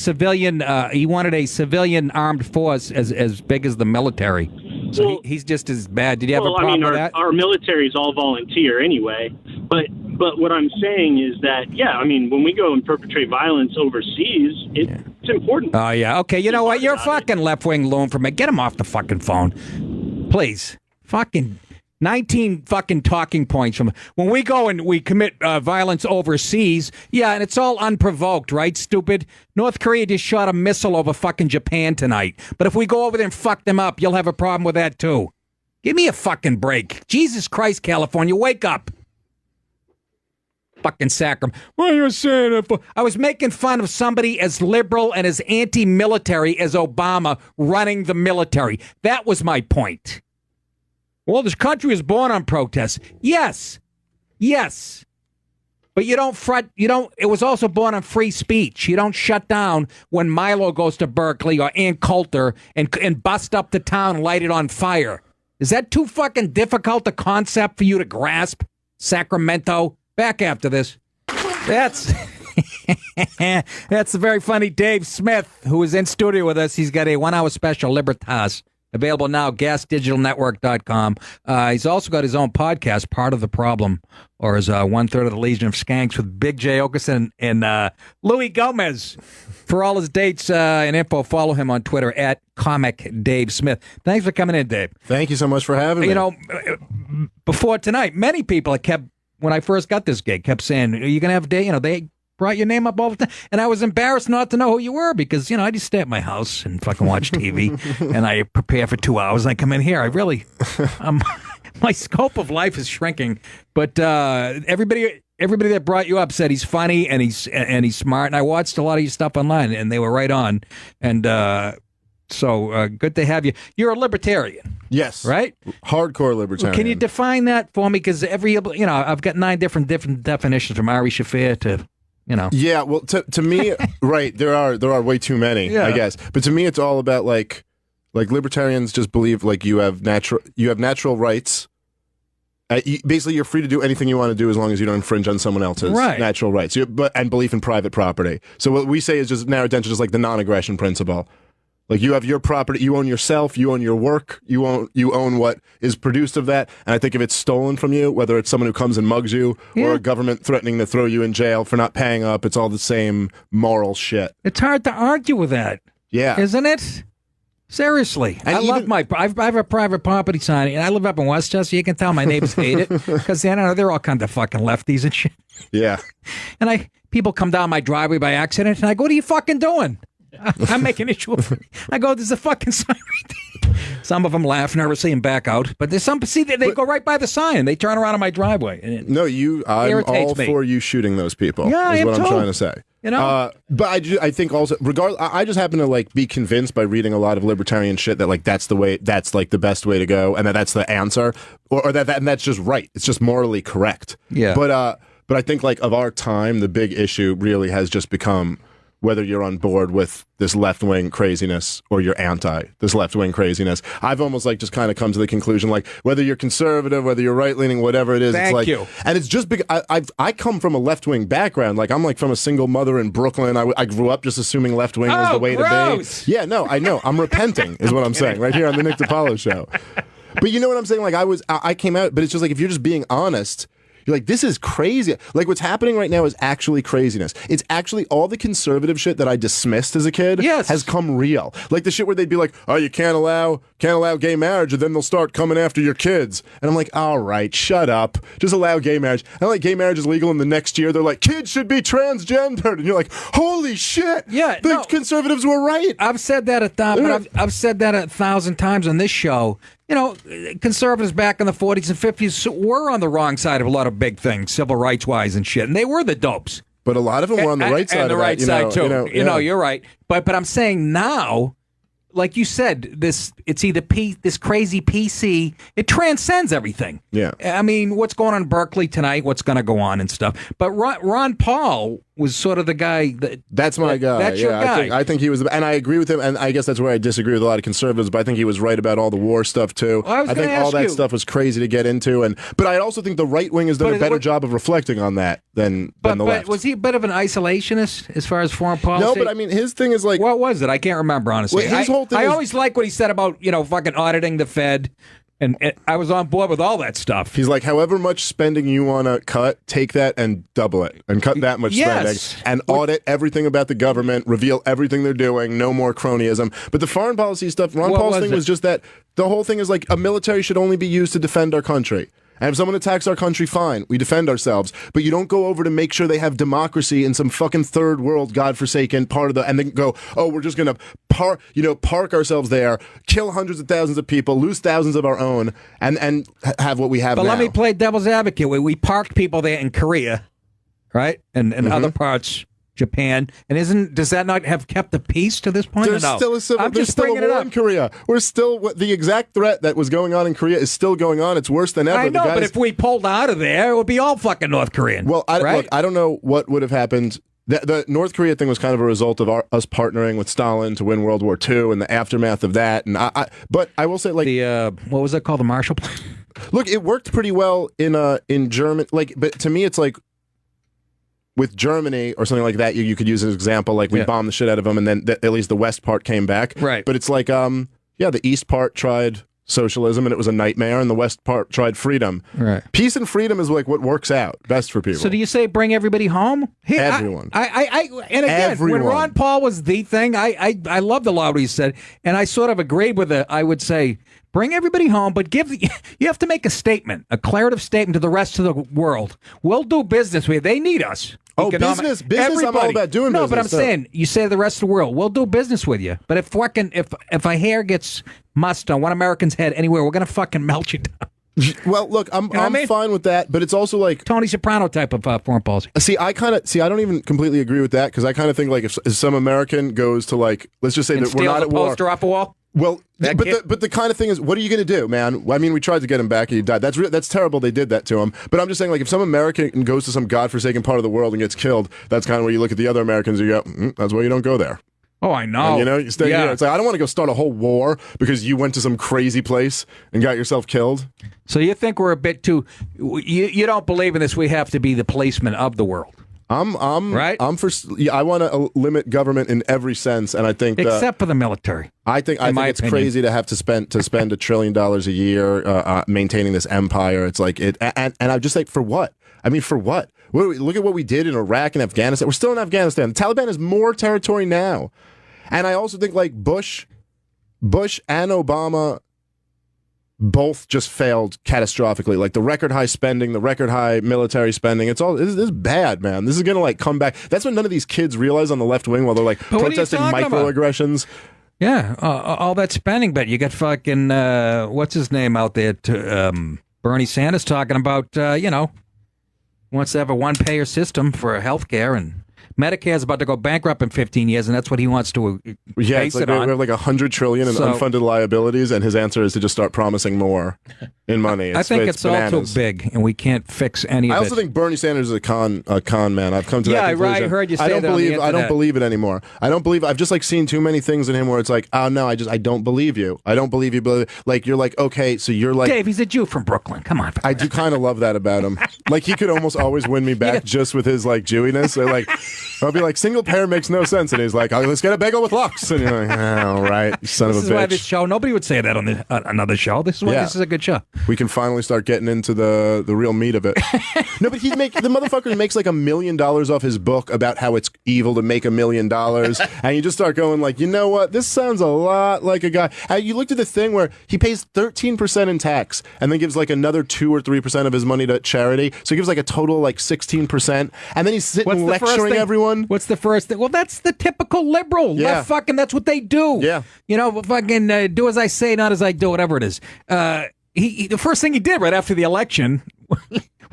civilian armed force as big as the military. So he's just as bad. Did you have a problem with that? Our military is all volunteer anyway. But what I'm saying is that, when we go and perpetrate violence overseas, it's important. Oh, yeah. Okay, you know what? You're a fucking left-wing loon for me. Get him off the fucking phone. Please. Fucking 19 fucking talking points from when we go and we commit violence overseas. Yeah, and it's all unprovoked, right, stupid? North Korea just shot a missile over fucking Japan tonight. But if we go over there and fuck them up, you'll have a problem with that, too. Give me a fucking break. Jesus Christ, California, wake up. Fucking Sacram. What are you saying that for? I was making fun of somebody as liberal and as anti-military as Obama running the military. That was my point. Well, this country was born on protests. Yes. But you don't front, it was also born on free speech. You don't shut down when Milo goes to Berkeley or Ann Coulter and bust up the town and light it on fire. Is that too fucking difficult a concept for you to grasp, Sacramento? Back after this. That's the very funny Dave Smith, who is in studio with us. He's got a 1-hour special, Libertas, available now, gasdigitalnetwork.com. He's also got his own podcast, Part of the Problem, or his 1/3 of the Legion of Skanks with Big J. Okerson and Louis Gomez. For all his dates and info, follow him on Twitter at Comic Dave Smith. Thanks for coming in, Dave. Thank you so much for having me. Before tonight, many people when I first got this gig, kept saying, are you going to have a day? They brought your name up all the time. And I was embarrassed not to know who you were because, I just stay at my house and fucking watch TV and I prepare for 2 hours and I come in here. My scope of life is shrinking. But everybody that brought you up said he's funny and he's smart. And I watched a lot of your stuff online and they were right on. And so good to have you. You're a libertarian. Yes. Right? Hardcore libertarian. Can you define that for me? Because I've got 9 different definitions from Ari Shafir to, Yeah, well, to me, right, there are way too many, I guess. But to me, it's all about like libertarians just believe like you have natural rights. Basically, you're free to do anything you want to do as long as you don't infringe on someone else's natural rights. And belief in private property. So what we say is just narrowed down to just like the non-aggression principle. Like you have your property, you own yourself, you own your work, you own what is produced of that. And I think if it's stolen from you, whether it's someone who comes and mugs you or a government threatening to throw you in jail for not paying up, it's all the same moral shit. It's hard to argue with that. Yeah. Isn't it? Seriously. And I have a private property sign, and I live up in Westchester. You can tell my neighbors hate it because they're all kind of fucking lefties and shit. Yeah. And people come down my driveway by accident, and I go, what are you fucking doing? I'm making issue of it. I go, there's a fucking sign right there. Some of them laugh nervously and back out. But there's some, they go right by the sign. They turn around on my driveway. And I'm all for you shooting those people. Yeah, is what I'm trying to say. But I think also, I just happen to be convinced by reading a lot of libertarian shit that that's the best way to go, and that's the answer, or and that's just right. It's just morally correct. Yeah. But I think of our time, the big issue really has just become whether you're on board with this left-wing craziness or you're anti this left-wing craziness. I've almost just kind of come to the conclusion, whether you're conservative, whether you're right-leaning, whatever it is, Thank you. And it's just because I come from a left-wing background. I'm from a single mother in Brooklyn. I grew up just assuming left-wing was the way to be. Yeah, no, I know. I'm repenting is what I'm saying right here on the Nick DiPaolo show. But you know what I'm saying? I came out, but it's just if you're just being honest, You're like, this is crazy. Like what's happening right now is actually craziness. It's actually all the conservative shit that I dismissed as a kid has come real. Like the shit where they'd be like, oh, you can't allow gay marriage, and then they'll start coming after your kids. And I'm like, all right, shut up. Just allow gay marriage. And like gay marriage is legal, and the next year they're like, kids should be transgendered. And you're like, holy shit. Yeah, the conservatives were right. I've said that I've said that 1,000 times on this show. You know, conservatives back in the 40s and 50s were on the wrong side of a lot of big things, civil rights wise and shit, and they were the dopes. But a lot of them were on the right side. And the right side too. You know, you're right. But I'm saying now, like you said, it's either this crazy PC. It transcends everything. Yeah. I mean, what's going on in Berkeley tonight? What's going to go on and stuff? But Ron Paul was sort of the guy that's my guy. That's your guy. I think he was, and I agree with him. And I guess that's where I disagree with a lot of conservatives. But I think he was right about all the war stuff too. Well, I think all that stuff was crazy to get into. But I also think the right wing has done a better job of reflecting on that than the left. But was he a bit of an isolationist as far as foreign policy? No, but I mean, his thing is like, what was it? I can't remember honestly. Well, his whole thing I is, always like what he said about fucking auditing the Fed. And I was on board with all that stuff. He's like, however much spending you want to cut, take that and double it. And cut that much spending. And audit everything about the government, reveal everything they're doing, no more cronyism. But the foreign policy stuff, Ron Paul's thing was just that the whole thing is like, a military should only be used to defend our country. And if someone attacks our country, fine, we defend ourselves. But you don't go over to make sure they have democracy in some fucking third world, godforsaken part of and then go, oh, we're just going to park ourselves there, kill hundreds of thousands of people, lose thousands of our own, and have what we have now. But let me play devil's advocate. We parked people there in Korea, right? And other parts, Japan. And does that not have kept the peace to this point? There's still a war in Korea. We're still, the exact threat that was going on in Korea is still going on. It's worse than ever. I know, but if we pulled out of there, it would be all fucking North Korean. Well, look, I don't know what would have happened. The North Korea thing was kind of a result of us partnering with Stalin to win World War II and the aftermath of that. And but I will say, like, what was that called? The Marshall Plan? Look, it worked pretty well in German. Like, but to me, it's like, with Germany or something like that, you could use as an example, like we bombed the shit out of them, and then at least the West part came back. Right. But it's like, the East part tried socialism, and it was a nightmare, and the West part tried freedom. Right. Peace and freedom is like what works out best for people. So do you say bring everybody home? Everyone. And again, Everyone. when Ron Paul was the thing, I loved a lot of what he said, and I sort of agreed with it. I would say, bring everybody home, but you have to make a statement, a declarative statement to the rest of the world. We'll do business with you. They need us. Business. Everybody. I'm all about doing business. No, but I'm saying, you say to the rest of the world, we'll do business with you. But if a hair gets mussed on one American's head anywhere, we're going to fucking melt you down. Well, look, I'm fine with that, but it's also like Tony Soprano type of foreign policy. I don't even completely agree with that, because I kind of think like if some American goes to, like, let's just say that we're not at war. Poster off a wall. Well, but the kind of thing is, what are you going to do, man? I mean, we tried to get him back and he died. That's terrible. They did that to him. But I'm just saying, like, if some American goes to some godforsaken part of the world and gets killed, that's kind of where you look at the other Americans and you go, that's why you don't go there. Oh, I know. And, you stay here. It's like, I don't want to go start a whole war because you went to some crazy place and got yourself killed. So you think we're a bit too? You don't believe in this? We have to be the policeman of the world. Right. I want to limit government in every sense, and I think except for the military. I think it's crazy to have to spend $1 trillion a year maintaining this empire. It's like it, and I'm just like, for what? I mean, for what? Look at what we did in Iraq and Afghanistan. We're still in Afghanistan. The Taliban has more territory now, and I also think like Bush and Obama both just failed catastrophically. Like the record high spending, the record high military spending. This is bad, man. This is gonna like come back. That's what none of these kids realize on the left wing while they're like protesting microaggressions. Yeah, all that spending, but you got fucking what's his name out there? Bernie Sanders talking about wants to have a one-payer system for healthcare, and Medicare is about to go bankrupt in 15 years, and that's what he wants to base it on. We have like $100 trillion in unfunded liabilities, and his answer is to just start promising more in money. I think it's all too big, and we can't fix any of it. I also think Bernie Sanders is a con man. I've come to that conclusion. I heard you say that on the internet. I don't believe it anymore. I've just like seen too many things in him where it's like, oh no, I don't believe you. I don't believe you. Like you're like, okay, so you're like Dave. He's a Jew from Brooklyn. Come on. I do kind of love that about him. Like he could almost always win me back just with his like Jewiness. Or like I'll be like, single pair makes no sense. And he's like, oh, let's get a bagel with lox. And you're like, oh, right, you son This of is a why bitch. this show, nobody would say that on another show. This is why this is a good show. We can finally start getting into the real meat of it. No, but the motherfucker makes like $1 million off his book about how it's evil to make $1 million. And you just start going like, you know what? This sounds a lot like a guy. You looked at the thing where he pays 13% in tax and then gives like another 2 or 3% of his money to charity. So he gives like a total of like 16%. And then he's sitting lecturing everyone. What's the first thing? Well, that's the typical liberal. Yeah. Left fucking, that's what they do. Yeah. You know, fucking do as I say, not as I do, whatever it is. He the first thing he did right after the election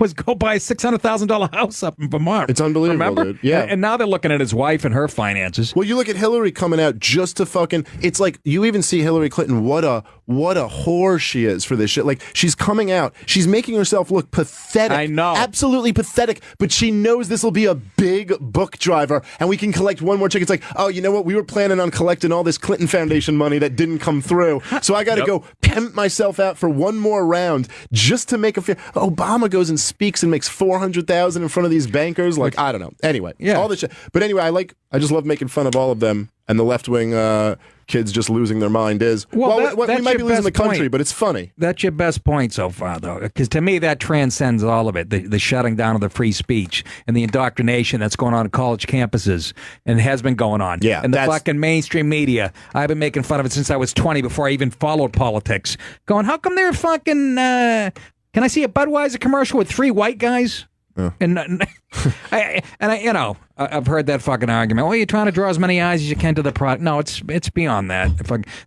was go buy a $600,000 house up in Vermont. It's unbelievable, Remember? dude. Yeah. And now they're looking at his wife and her finances. Well, you look at Hillary coming out just to fucking. It's like you even see Hillary Clinton. What a whore she is for this shit. Like she's coming out. She's making herself look pathetic. I know. Absolutely pathetic. But she knows this will be a big book driver, and we can collect one more check. It's like, oh, you know what? We were planning on collecting all this Clinton Foundation money that didn't come through, so I got to go pimp myself out for one more round just to make a. Obama goes and speaks and makes $400,000 in front of these bankers. Like I don't know. Anyway, all this shit. But anyway, I just love making fun of all of them, and the left wing kids just losing their mind is. We might be losing the country, but it's funny. That's your best point so far, though, because to me that transcends all of it. The shutting down of the free speech and the indoctrination that's going on in college campuses and has been going on. Yeah, and the fucking mainstream media. I've been making fun of it since I was 20, before I even followed politics. Going, how come they're fucking? Can I see a Budweiser commercial with 3 white guys? Yeah. And I've heard that fucking argument. Well, you're trying to draw as many eyes as you can to the product. No, it's beyond that.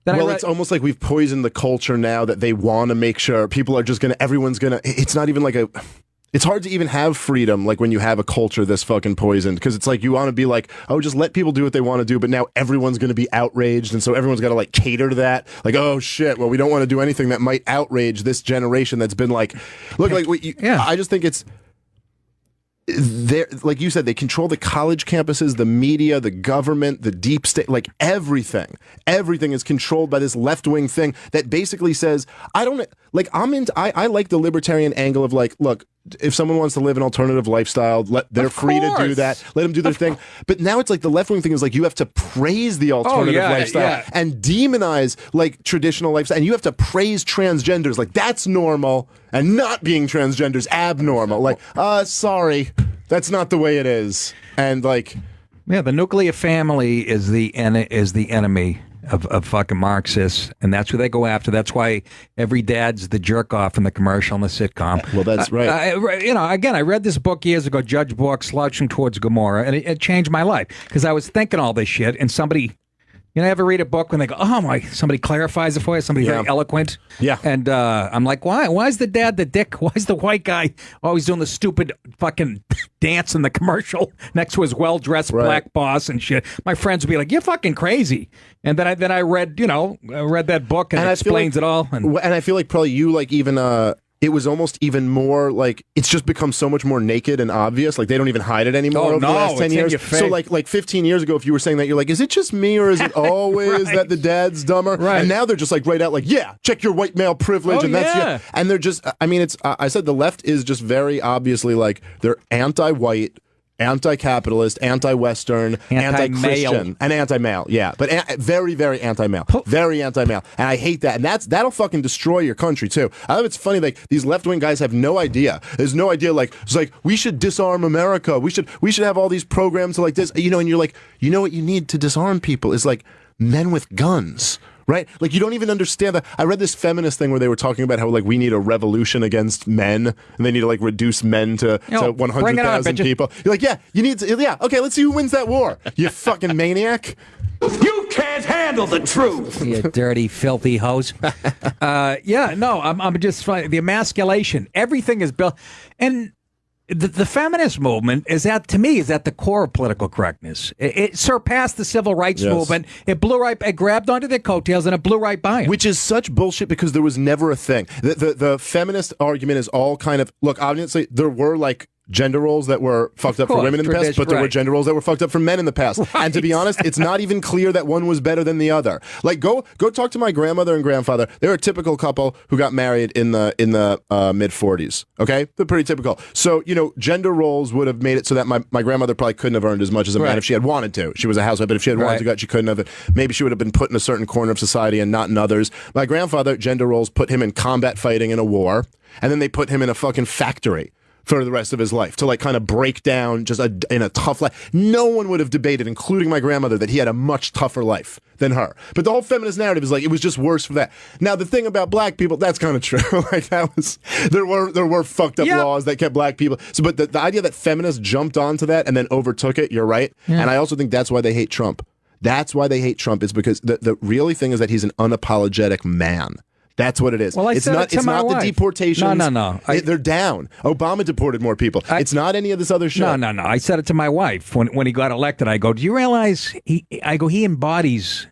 It's almost like we've poisoned the culture now that they want to make sure people are just everyone's gonna. It's not even like a. It's hard to even have freedom like when you have a culture this fucking poisoned, because it's like you want to be like, oh, just let people do what they want to do, but now everyone's going to be outraged, and so everyone's got to like cater to that. Like, oh shit, well, we don't want to do anything that might outrage this generation that's been like, look, like I just think it's. Like you said, they control the college campuses, the media, the government, the deep state, like everything. Everything is controlled by this left-wing thing that basically says, I like the libertarian angle of like, look, if someone wants to live an alternative lifestyle, they're free to do that. Let them do their thing. But now it's like the left-wing thing is like you have to praise the alternative lifestyle and demonize like traditional lifestyle. And you have to praise transgenders. Like that's normal, and not being transgender is abnormal. Like, sorry, that's not the way it is. And like, yeah, the nuclear family is the enemy of fucking Marxists, and that's who they go after. That's why every dad's the jerk off in the commercial and the sitcom. Well, that's right. Again, I read this book years ago, Judge Bork, Slouching Towards Gomorrah, and it changed my life, because I was thinking all this shit, and somebody, ever read a book when they go, oh my, somebody clarifies it for you, somebody very eloquent. Yeah. And I'm like, why? Why is the dad the dick? Why is the white guy always doing the stupid fucking dance in the commercial next to his well-dressed black boss and shit? My friends would be like, you're fucking crazy. And then I read, I read that book and it explains it all. And I feel like probably you like even it was almost even more like it's just become so much more naked and obvious. Like they don't even hide it anymore over the last 10 years. So like 15 years ago, if you were saying that, you're like, is it just me or is it always that the dad's dumber? Right. And now they're just like right out like, yeah, check your white male privilege. And that's and they're just, I mean, it's, I said the left is just very obviously like they're anti-white, anti-capitalist, anti-Western, anti-Christian, and anti-male. Yeah, but very, very anti-male. Very anti-male. And I hate that. And that'll fucking destroy your country, too. I think it's funny, like, these left-wing guys have no idea. There's no idea, like, it's like, we should disarm America. We should have all these programs like this. And you're like, you know what you need to disarm people is, like, men with guns. Right? Like, you don't even understand that. I read this feminist thing where they were talking about how, like, we need a revolution against men, and they need to, like, reduce men to 100,000 people. You're like, yeah, you need to, yeah, okay, let's see who wins that war. You fucking maniac. You can't handle the truth. You dirty, filthy hose. I'm just the emasculation. Everything is built. And the feminist movement is at the core of political correctness. It surpassed the civil rights movement. It grabbed onto their coattails and it blew right by them. Which is such bullshit because there was never a thing. The feminist argument is all kind of, look, obviously there were like gender roles that were fucked up for women in the past, but there were gender roles that were fucked up for men in the past. Right. And to be honest, it's not even clear that one was better than the other. Like, go talk to my grandmother and grandfather. They're a typical couple who got married in the mid 40s. Okay, they're pretty typical. So gender roles would have made it so that my grandmother probably couldn't have earned as much as a man if she had wanted to. She was a housewife, but if she had wanted to, she couldn't have. Maybe she would have been put in a certain corner of society and not in others. My grandfather, gender roles put him in combat fighting in a war, and then they put him in a fucking factory for the rest of his life to like kind of break down just in a tough life. No one would have debated, including my grandmother, that he had a much tougher life than her. But the whole feminist narrative is like it was just worse for that. Now the thing about black people, that's kind of true. Like there were fucked up laws that kept black people. So, but the idea that feminists jumped onto that and then overtook it, you're right. Yeah. And I also think that's why they hate Trump. That's why they hate Trump, is because the really thing is that he's an unapologetic man. That's what it is. Well, it's not the deportations. No. They're down. Obama deported more people. It's not any of this other shit. No. I said it to my wife when he got elected. I go, do you realize he embodies,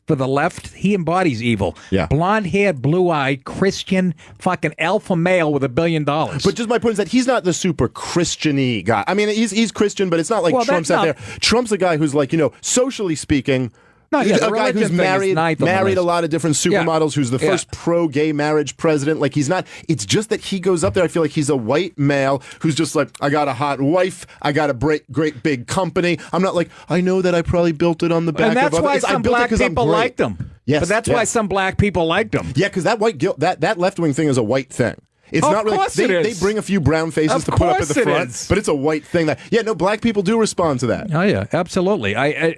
for the left, he embodies evil. Yeah. Blonde-haired, blue-eyed, Christian, fucking alpha male with $1 billion. But just my point is that he's not the super Christian-y guy. I mean, he's Christian, but it's not like Trump's out there. Trump's a guy who's like, socially speaking, a guy who's married a lot of different supermodels, who's the first pro-gay marriage president. Like, he's not. It's just that he goes up there. I feel like he's a white male who's just like, I got a hot wife, I got a great big company. I'm not like, I know that I probably built it on the back. And that's of why others. some black people liked him. Yes, but that's why some black people liked him. Yeah, because that white guilt, that left wing thing is a white thing. It's not really. They bring a few brown faces to put up at the front, but it's a white thing. Black people do respond to that. Oh yeah, absolutely. I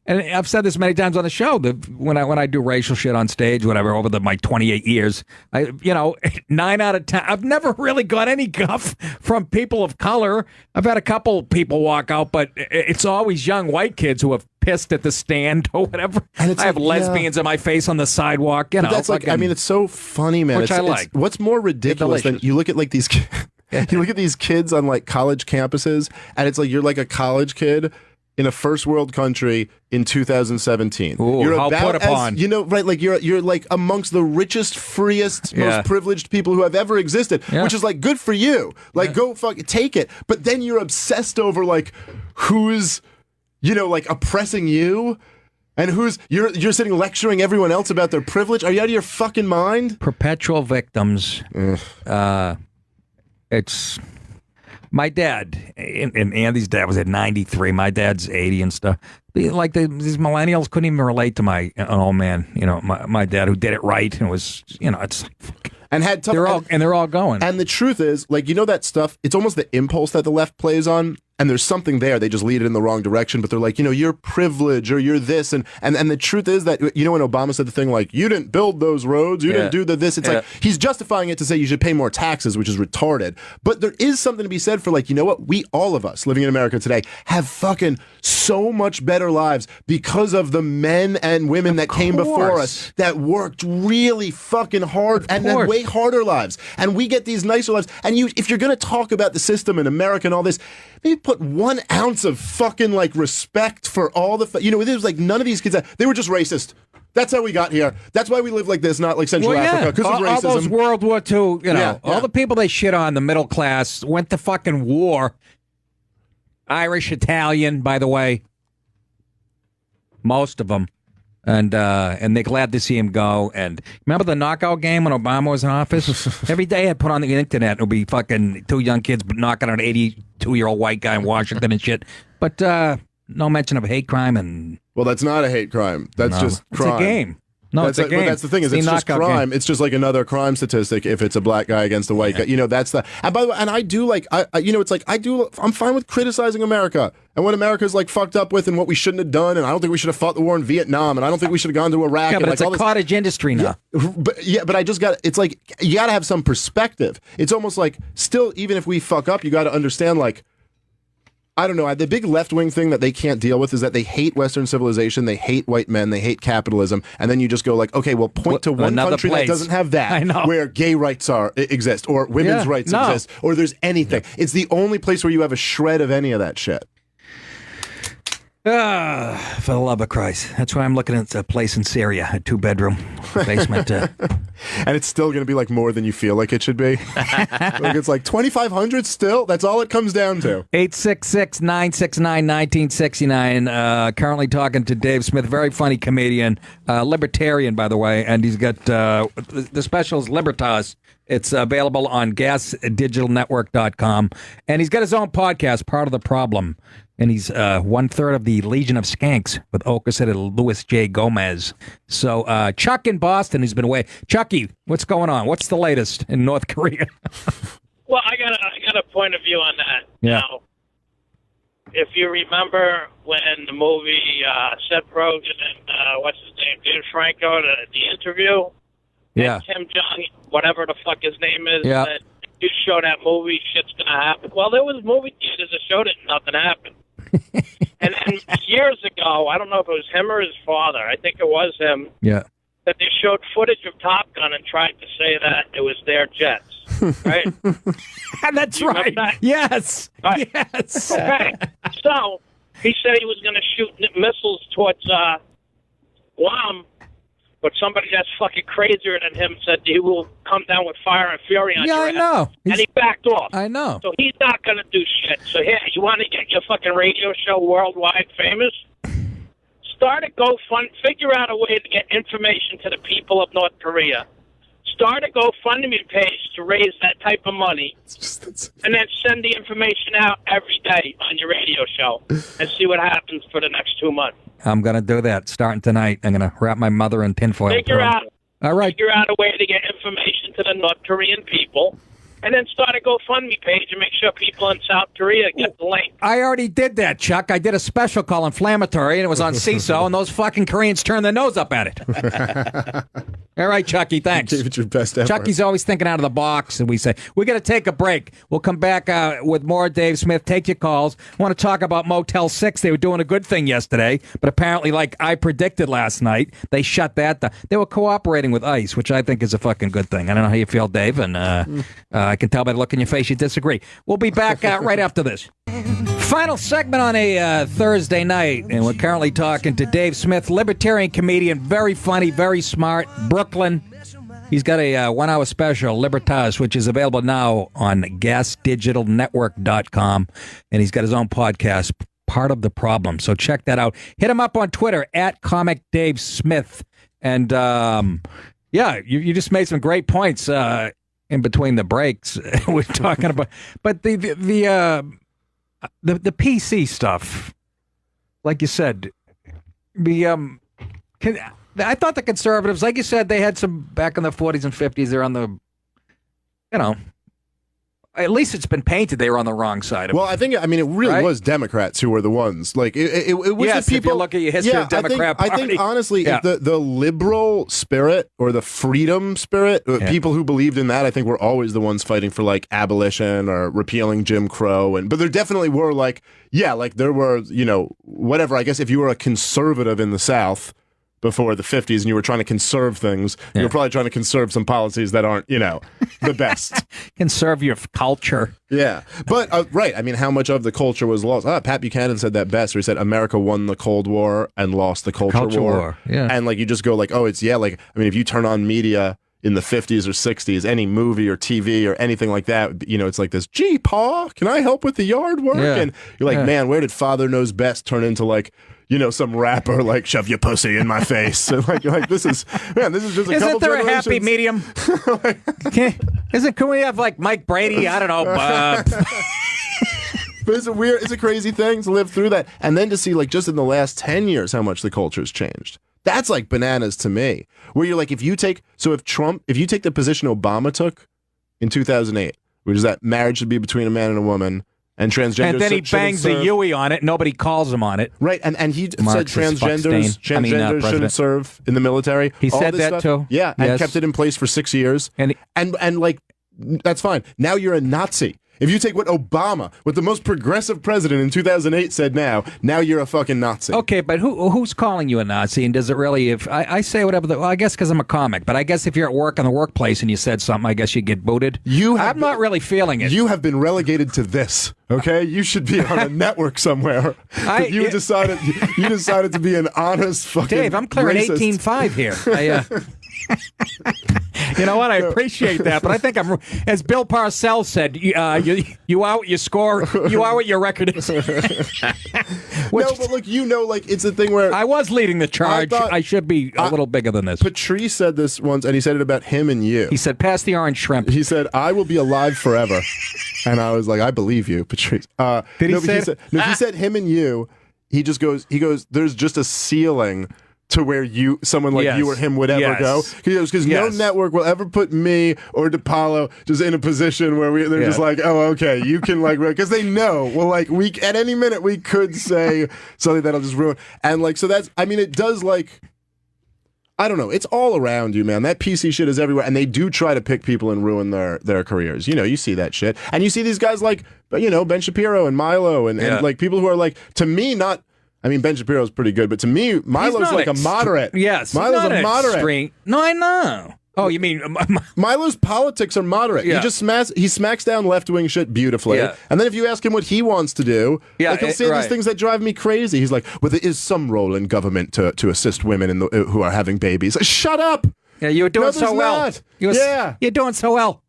and I've said this many times on the show. When I do racial shit on stage, whatever, over my 28 years, 9 out of 10, I've never really got any guff from people of color. I've had a couple people walk out, but it's always young white kids who have pissed at the stand or whatever. And I have lesbians in my face on the sidewalk. That's like, I mean, it's so funny, man. Which I like. What's more ridiculous than you look at like these you look at these kids on like college campuses, and it's like you're like a college kid in a first world country in 2017. Ooh, you're how put upon. Right? Like you're like amongst the richest, freest, most privileged people who have ever existed, which is like good for you. Like go take it. But then you're obsessed over like who's like oppressing you, and who's you're sitting lecturing everyone else about their privilege. Are you out of your fucking mind? Perpetual victims. It's my dad, and Andy's dad was at 93. My dad's 80 and stuff. Like these millennials couldn't even relate to an old man. My dad who did it right and was it's like, and had tough, they're all going. And the truth is, like, that stuff, it's almost the impulse that the left plays on. And there's something there. They just lead it in the wrong direction, but they're like, you're privileged or you're this. And the truth is that, when Obama said the thing like, you didn't build those roads, you didn't do this. It's like, he's justifying it to say you should pay more taxes, which is retarded. But there is something to be said for like, what? All of us living in America today have fucking so much better lives because of the men and women that came before us that worked really fucking hard and had way harder lives. And we get these nicer lives. And if you're going to talk about the system in America and all this, maybe put 1 ounce of fucking like respect for all the it was like none of these kids they were just racist. That's how we got here. That's why we live like this, not like Central Africa, because of racism. All those World War II, all the people they shit on, the middle class, went to fucking war. Irish, Italian, by the way, most of them. And they're glad to see him go. And remember the knockout game when Obama was in office? Every day I'd put on the internet, it would be fucking 2 young kids knocking out an 82-year-old white guy in Washington and shit. But no mention of hate crime. And well, that's not a hate crime. That's just crime. It's a game. No, it's a game. But that's the thing, is it's just crime. Game. It's just like another crime statistic if it's a black guy against a white guy. That's the. And by the way, and I do like, it's like I'm fine with criticizing America and what America's like fucked up with and what we shouldn't have done. And I don't think we should have fought the war in Vietnam. And I don't think we should have gone to Iraq. Yeah, but and it's a cottage industry now. But I just got. It's like you got to have some perspective. It's almost like still, even if we fuck up, you got to understand like. I don't know. The big left-wing thing that they can't deal with is that they hate Western civilization, they hate white men, they hate capitalism, and then you just go like, okay, well, point to one country that doesn't have that, where gay rights exist, or women's rights exist, or there's anything. It's the only place where you have a shred of any of that shit. For the love of Christ. That's why I'm looking at a place in Syria, a 2-bedroom basement. And it's still going to be like more than you feel like it should be. Like it's like 2,500 still. That's all it comes down to. 866-969-1969. Currently talking to Dave Smith, very funny comedian, libertarian, by the way, and he's got the special is Libertas. It's available on gasdigitalnetwork.com, and he's got his own podcast, Part of the Problem. And he's 1/3 of the Legion of Skanks with Okerson and Louis J. Gomez. So Chuck in Boston, who's been away. Chucky, what's going on? What's the latest in North Korea? Well, I got a point of view on that. Yeah. Now, if you remember when the movie Seth Rogen and what's his name, James Franco, the interview, Yeah. and Kim Jong, whatever the fuck his name is, Yeah. that you show that movie, shit's gonna happen. Well, there was movie theaters that showed it, and nothing happened. and years ago, I don't know if it was him or his father, I think it was him, Yeah. that they showed footage of Top Gun and tried to say that it was their jets, right? That's You remember right. that? Yes. Right. Yes. Okay. So he said he was going to shoot missiles towards Guam, but somebody that's fucking crazier than him said he will come down with fire and fury on Yeah, your I ass. know. And he backed off. I know. So he's not going to do shit. So here, you want to get your fucking radio show worldwide famous? Start a GoFund. Figure out a way to get information to the people of North Korea. Start a GoFundMe page to raise that type of money, and then send the information out every day on your radio show and see what happens for the next 2 months. I'm going to do that starting tonight. I'm going to wrap my mother in tinfoil. Figure out All right. Figure out a way to get information to the North Korean people, and then start a GoFundMe page and make sure people in South Korea get the link. I already did that, Chuck. I did a special called Inflammatory, and it was on CISO, and those fucking Koreans turned their nose up at it. All right, Chucky, thanks. Gave it your best effort. Chucky's always thinking out of the box, and we say, we're going to take a break. We'll come back with more Dave Smith. Take your calls. I want to talk about Motel 6. They were doing a good thing yesterday, but apparently, like I predicted last night, they shut that down. They were cooperating with ICE, which I think is a fucking good thing. I don't know how you feel, Dave, and I can tell by the look in your face you disagree. We'll be back right after this. Final segment on a Thursday night, and we're currently talking to Dave Smith, libertarian comedian, very funny, very smart, Brooklyn. He's got a 1-hour special, Libertas, which is available now on gasdigitalnetwork.com, and he's got his own podcast, Part of the Problem. So check that out. Hit him up on Twitter, @ComicDaveSmith. And, yeah, you just made some great points in between the breaks. We're talking about, but the PC stuff, like you said, I thought the conservatives, like you said, they had some back in the 40s and 50s. They're on the, at least it's been painted they were on the wrong side of it. Well, I think, it really was Democrats who were the ones. Like, it was yes, the people. if you look at your history of Democrat I Party. think honestly, Yeah. if the liberal spirit or the freedom spirit, people who believed in that, I think were always the ones fighting for, like, abolition or repealing Jim Crow. But there definitely were, like, there were, whatever. I guess if you were a conservative in the South before the 50s and you were trying to conserve things, you were probably trying to conserve some policies that aren't, the best. Conserve your culture. Yeah. But, right, how much of the culture was lost? Pat Buchanan said that best, where he said America won the Cold War and lost the culture war. Yeah. And, you just go if you turn on media in the 50s or 60s, any movie or TV or anything like that, it's like this, gee, Pa, can I help with the yard work? Yeah. And you're like, man, where did Father Knows Best turn into, some rapper, shove your pussy in my face. And you're like, this is just a couple Isn't there a happy generations. medium? Can we have Mike Brady? I don't know. But it's a crazy thing to live through that. And then to see, just in the last 10 years, how much the culture's changed. That's bananas to me. Where you're if you take the position Obama took in 2008, which is that marriage should be between a man and a woman, and transgender. And then he bangs a Yui on it. Nobody calls him on it. Right, and he said Marxist transgenders President. shouldn't serve in the military. He All said this that stuff. too. Yeah, and Yes. kept it in place for 6 years. And that's fine. Now you're a Nazi. If you take what Obama, what the most progressive president in 2008 said now you're a fucking Nazi. Okay, but who's calling you a Nazi? And does it really, if I say whatever, well, I guess because I'm a comic, but I guess if you're at work in the workworkplace and you said something, I guess you get booted. I'm not really feeling it. You have been relegated to this, okay? You should be on a network somewhere. You decided to be an honest fucking Dave, I'm clearing racist. 18.5 here. You know what? I appreciate that, but I think I'm, as Bill Parcells said, you are what you score, you are what your record is. No, but look, it's a thing where I was leading the charge. I should be a little bigger than this. Patrice said this once, and he said it about him and you. He said, "Pass the orange shrimp." He said, "I will be alive forever," and I was like, "I believe you, Patrice." Did he say? He said him and you. He goes. There's just a ceiling to where someone like you or him would ever go. He goes, because no network will ever put me or Paolo just in a position where they're just like, oh, okay, you can because they know, well, at any minute we could say something that'll just ruin. And so that's, it does I don't know. It's all around you, man. That PC shit is everywhere. And they do try to pick people and ruin their careers. You see that shit. And you see these guys Ben Shapiro and Milo and people who are to me, not, Ben Shapiro's pretty good, but to me, Milo's a moderate. Yes. Milo's a moderate. Extreme. No, I know. Oh, you mean... Milo's politics are moderate. Yeah. He smacks down left-wing shit beautifully. Yeah. And then if you ask him what he wants to do, he'll say these things that drive me crazy. He's like, well, there is some role in government to assist women who are having babies. Shut up! Yeah, you were doing so well. Not. You're doing so well.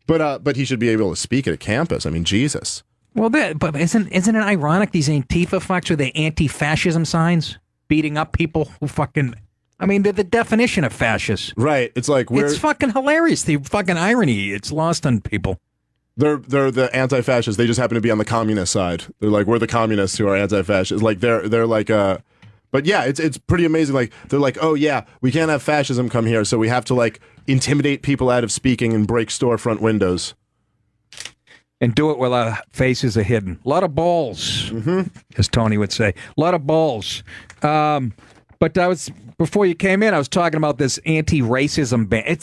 But he should be able to speak at a campus. Jesus. Well, but isn't it ironic, these Antifa fucks with the anti-fascism signs? Beating up people who fucking... they're the definition of fascists. Right. It's it's fucking hilarious. The fucking irony. It's lost on people. They're the anti-fascists. They just happen to be on the communist side. They're we're the communists who are anti-fascists. But yeah, it's pretty amazing. They're oh yeah, we can't have fascism come here, so we have to intimidate people out of speaking and break storefront windows. And do it while our faces are hidden. A lot of balls, as Tony would say. A lot of balls. But before you came in, I was talking about this anti-racism ban.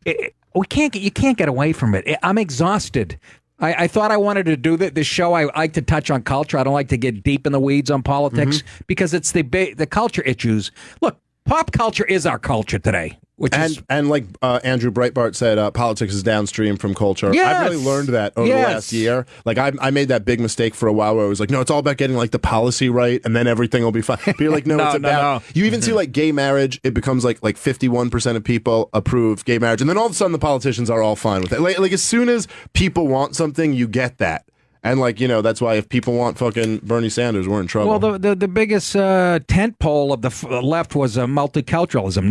You can't get away from it. I'm exhausted. I thought I wanted to do this show. I like to touch on culture. I don't like to get deep in the weeds on politics because it's the culture issues. Look, pop culture is our culture today. Andrew Breitbart said, politics is downstream from culture. Yes. I've really learned that over the last year. I made that big mistake for a while where I was no, it's all about getting the policy right, and then everything will be fine. But you're no, it's about... No. You even see gay marriage, it becomes 51% of people approve gay marriage, and then all of a sudden the politicians are all fine with it. As soon as people want something, you get that. And that's why if people want fucking Bernie Sanders, we're in trouble. Well, the biggest tent pole of the left was multiculturalism.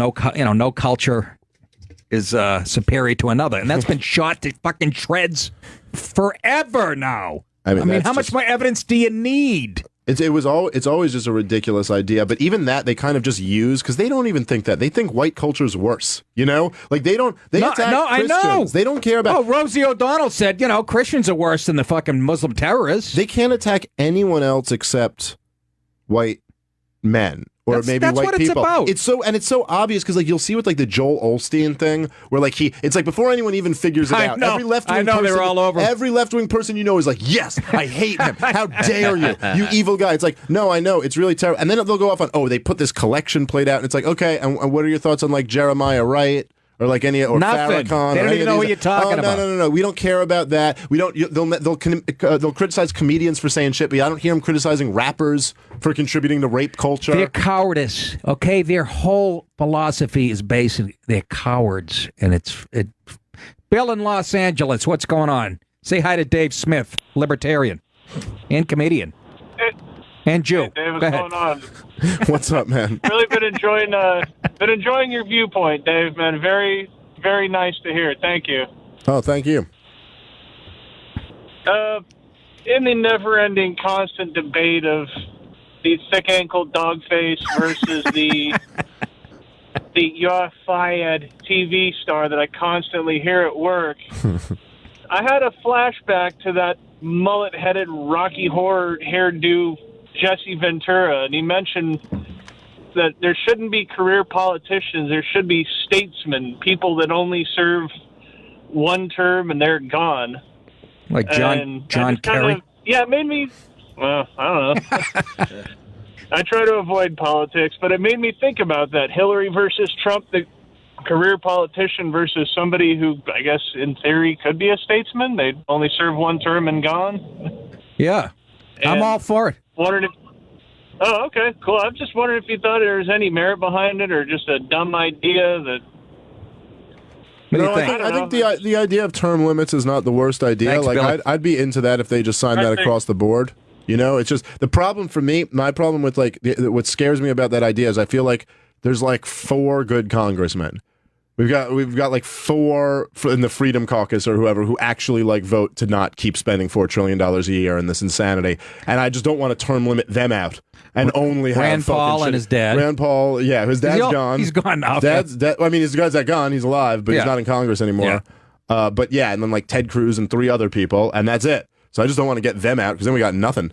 No culture is superior to another, and that's been shot to fucking shreds forever now. How much more evidence do you need? It's always just a ridiculous idea, but even that they kind of just use because they don't even think that. They think white culture's worse, they attack Christians. I know. They don't care about... Oh, Rosie O'Donnell said, Christians are worse than the fucking Muslim terrorists. They can't attack anyone else except white men. Or maybe that's white what people. It's about. It's so obvious because you'll see with the Joel Osteen thing where it's before anyone even figures it out. Every left-wing person, they're all over. Every left-wing person is yes, I hate him. How dare you, you evil guy? It's no, I know it's really terrible. And then they'll go off on they put this collection plate out, and it's okay. And what are your thoughts on Jeremiah Wright? Or Nothing. Farrakhan. They don't even know what you're talking about. No. We don't care about that. We don't. They'll criticize comedians for saying shit, but I don't hear them criticizing rappers for contributing to rape culture. They're cowardice. Okay, their whole philosophy is basically they're cowards, and Bill in Los Angeles, what's going on? Say hi to Dave Smith, libertarian and comedian. And Jew. Hey, Dave, what's going on? What's up, man? Really been enjoying your viewpoint, Dave, man. Very, very nice to hear. Thank you. Oh, thank you. In the never-ending, constant debate of the thick-ankle dogface versus the "you're fired" TV star that I constantly hear at work, I had a flashback to that mullet-headed Rocky Horror hairdo Jesse Ventura, and he mentioned that there shouldn't be career politicians. There should be statesmen, people that only serve one term and they're gone. Like John Kerry? Yeah, it made me, well, I don't know. I try to avoid politics, but it made me think about that. Hillary versus Trump, the career politician versus somebody who, I guess, in theory, could be a statesman. They'd only serve one term and gone. Yeah. I'm all for it. Wondered if, oh, okay, cool. I'm just wondering if you thought there was any merit behind it or just a dumb idea that... No, I think the idea of term limits is not the worst idea. Thanks, like Billy. I'd be into that if they just signed that across the board. You know, it's just the problem for me. My problem with what scares me about that idea is I feel like there's like 4 good congressmen. We've got like 4 in the Freedom Caucus or whoever who actually like vote to not keep spending $4 trillion a year in this insanity, and I just don't want to term limit them out and only have Rand Paul and his dad. Rand Paul, yeah, his dad's gone. He's gone now. I mean, his dad's gone. He's alive, but he's not in Congress anymore. Yeah. But yeah, and then like Ted Cruz and 3 other people, and that's it. So I just don't want to get them out because then we got nothing.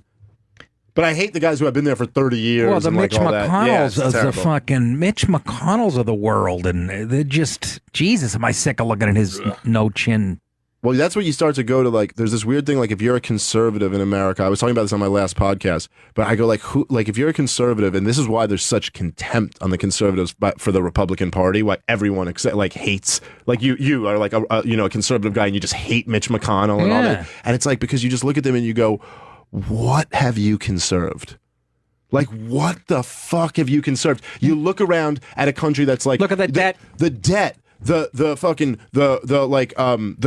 But I hate the guys who have been there for 30 years. Well, the and Mitch like all McConnells that. of the fucking Mitch McConnells of the world, and they're just Jesus. Am I sick of looking at his no chin? Well, that's what you start to go to. Like, there's this weird thing. Like, if you're a conservative in America, I was talking about this on my last podcast. But I go like, who? Like, if you're a conservative, and this is why there's such contempt on the conservatives, but for the Republican Party, why everyone hates. Like, you are like a conservative guy, and you just hate Mitch McConnell and all that. And it's like because you just look at them and you go, what have you conserved? Like, what the fuck have you conserved? You look around at a country that's like, look at the debt, the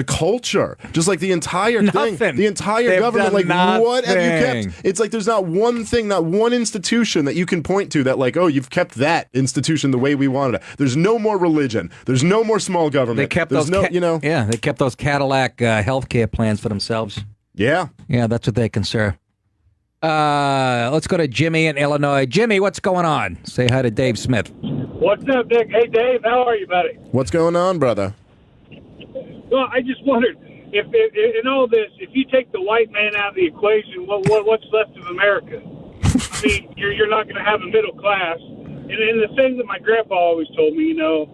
culture, just like the entire thing, the entire government. Like, what have you kept? It's like there's not one thing, not one institution that you can point to that, like, oh, you've kept that institution the way we wanted it. There's no more religion. There's no more small government. They kept there's they kept those Cadillac health care plans for themselves. Yeah. Yeah, that's what they consider. Let's go to Jimmy in Illinois. Jimmy, what's going on? Say hi to Dave Smith. What's up, Dick? Hey, Dave, how are you, buddy? What's going on, brother? Well, I just wondered, if in all this, if you take the white man out of the equation, what's left of America? I mean, you're not going to have a middle class. And the thing that my grandpa always told me, no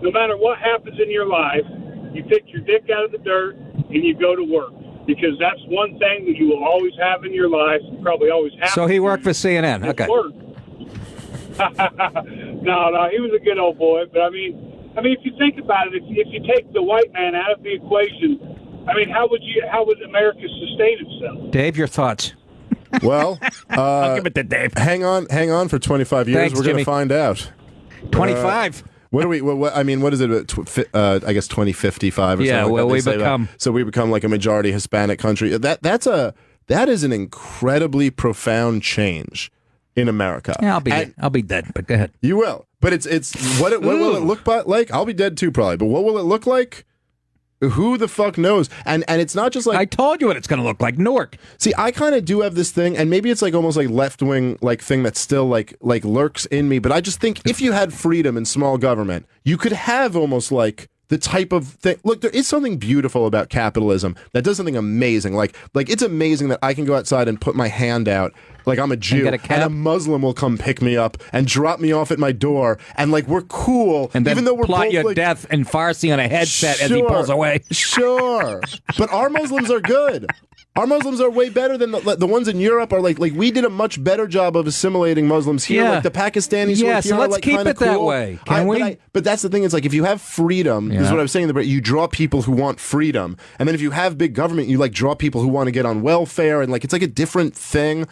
matter what happens in your life, you pick your dick out of the dirt and you go to work. Because that's one thing that you will always have in your life. You probably always have. So he worked for CNN. Okay. No, he was a good old boy. But I mean, if you think about it, if you take the white man out of the equation, I mean, how would America sustain itself? Dave, your thoughts? Well, I'll give it to Dave. Hang on for 25 years. Thanks, we're going to find out. 25. What do we? What is it? I guess 2055 or something. Like that. We become like a majority Hispanic country. That is an incredibly profound change in America. Yeah, I'll be dead. But go ahead. You will. But it's what will it look like? I'll be dead too, probably. But what will it look like? Who the fuck knows? And it's not just like I told you what it's going to look like. Newark. See, I kind of do have this thing, and maybe it's like almost like left wing like thing that still like lurks in me. But I just think if you had freedom and small government, you could have almost like the type of thing. Look, there is something beautiful about capitalism that does something amazing. Like it's amazing that I can go outside and put my hand out. Like I'm a Jew, and a Muslim will come pick me up and drop me off at my door, and like we're cool, and then even though we're plot both, your like, death in Farsi on a headset as he pulls away. Sure, but our Muslims are good. Our Muslims are way better than the ones in Europe. Are like we did a much better job of assimilating Muslims here. Yeah. Like the Pakistanis who are here so are let's like keep kind of it cool. that way. Can we? But that's the thing. It's like if you have freedom, this is what I was saying. You draw people who want freedom, and then if you have big government, you like draw people who want to get on welfare, and like it's like a different thing.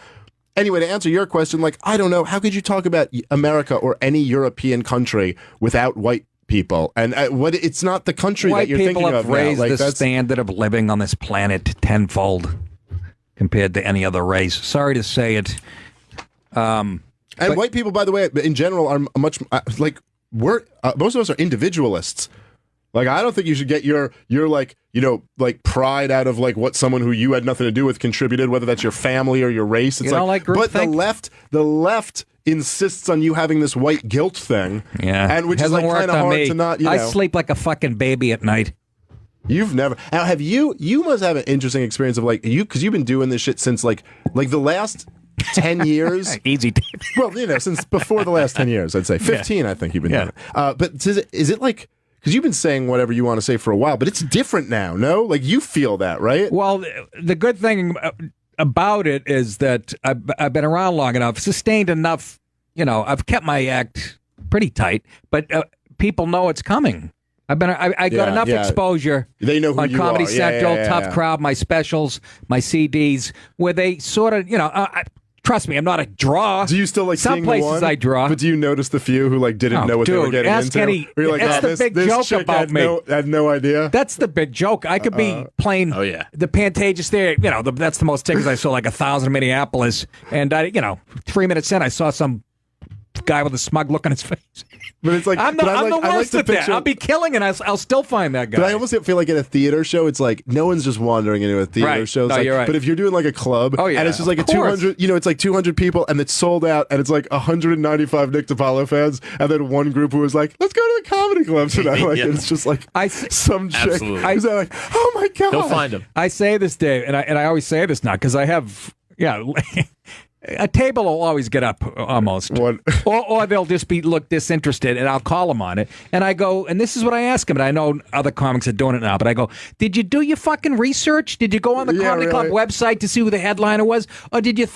Anyway, to answer your question, like, I don't know, how could you talk about America or any European country without white people? And it's not the country that you're thinking of. White people have raised like, the standard of living on this planet tenfold compared to any other race. Sorry to say it. And white people, by the way, in general, are much most of us are individualists. Like, I don't think you should get your like, like pride out of like what someone who you had nothing to do with contributed, whether that's your family or your race. It's like but the left insists on you having this white guilt thing. Yeah. And which is like kind of hard to not, I sleep like a fucking baby at night. You've never. Now, have you must have an interesting experience of like because you've been doing this shit since like the last 10 years. Easy. Well, since before the last 10 years, I'd say 15. I think you've been doing it. But is it like? because you've been saying whatever you want to say for a while, but it's different now. No, like you feel that, right? Well, the good thing about it is that I've been around long enough, sustained enough. I've kept my act pretty tight, but people know it's coming. I got enough exposure. They know who on you Comedy are. Central, Yeah. Tough Crowd, my specials, my CDs, where they sort of, trust me, I'm not a draw. Do you still like some seeing places the one? I draw? But do you notice the few who like didn't know what they were getting ask into? Any, Or you're like, that's the big this joke chick about had me. had no idea. That's the big joke. I could be playing the Pantages there. That's the most tickets I saw, like 1,000 in Minneapolis. And 3 minutes in, I saw some guy with a smug look on his face. But it's like I'm the worst at that. picture- I'll be killing and I'll still find that guy. But I almost feel like at a theater show, it's like no one's just wandering into a theater Right. show. It's No, like- you're right. But if you're doing like a club, Oh, yeah, and it's just like a of course. 200, it's like 200 people, and it's sold out, and it's like 195 Nick DiPaolo fans, and then one group who was like, "Let's go to the comedy club tonight." Like Yeah. it's just like some chick Absolutely. who's like, "Oh my god!" He'll find him. I say this, Dave, and I always say this now because I have, a table will always get up almost. Or they'll just look disinterested, and I'll call them on it. And I go, and this is what I ask them, and I know other comics are doing it now, but I go, did you do your fucking research? Did you go on the Comedy Club website to see who the headliner was? Or did you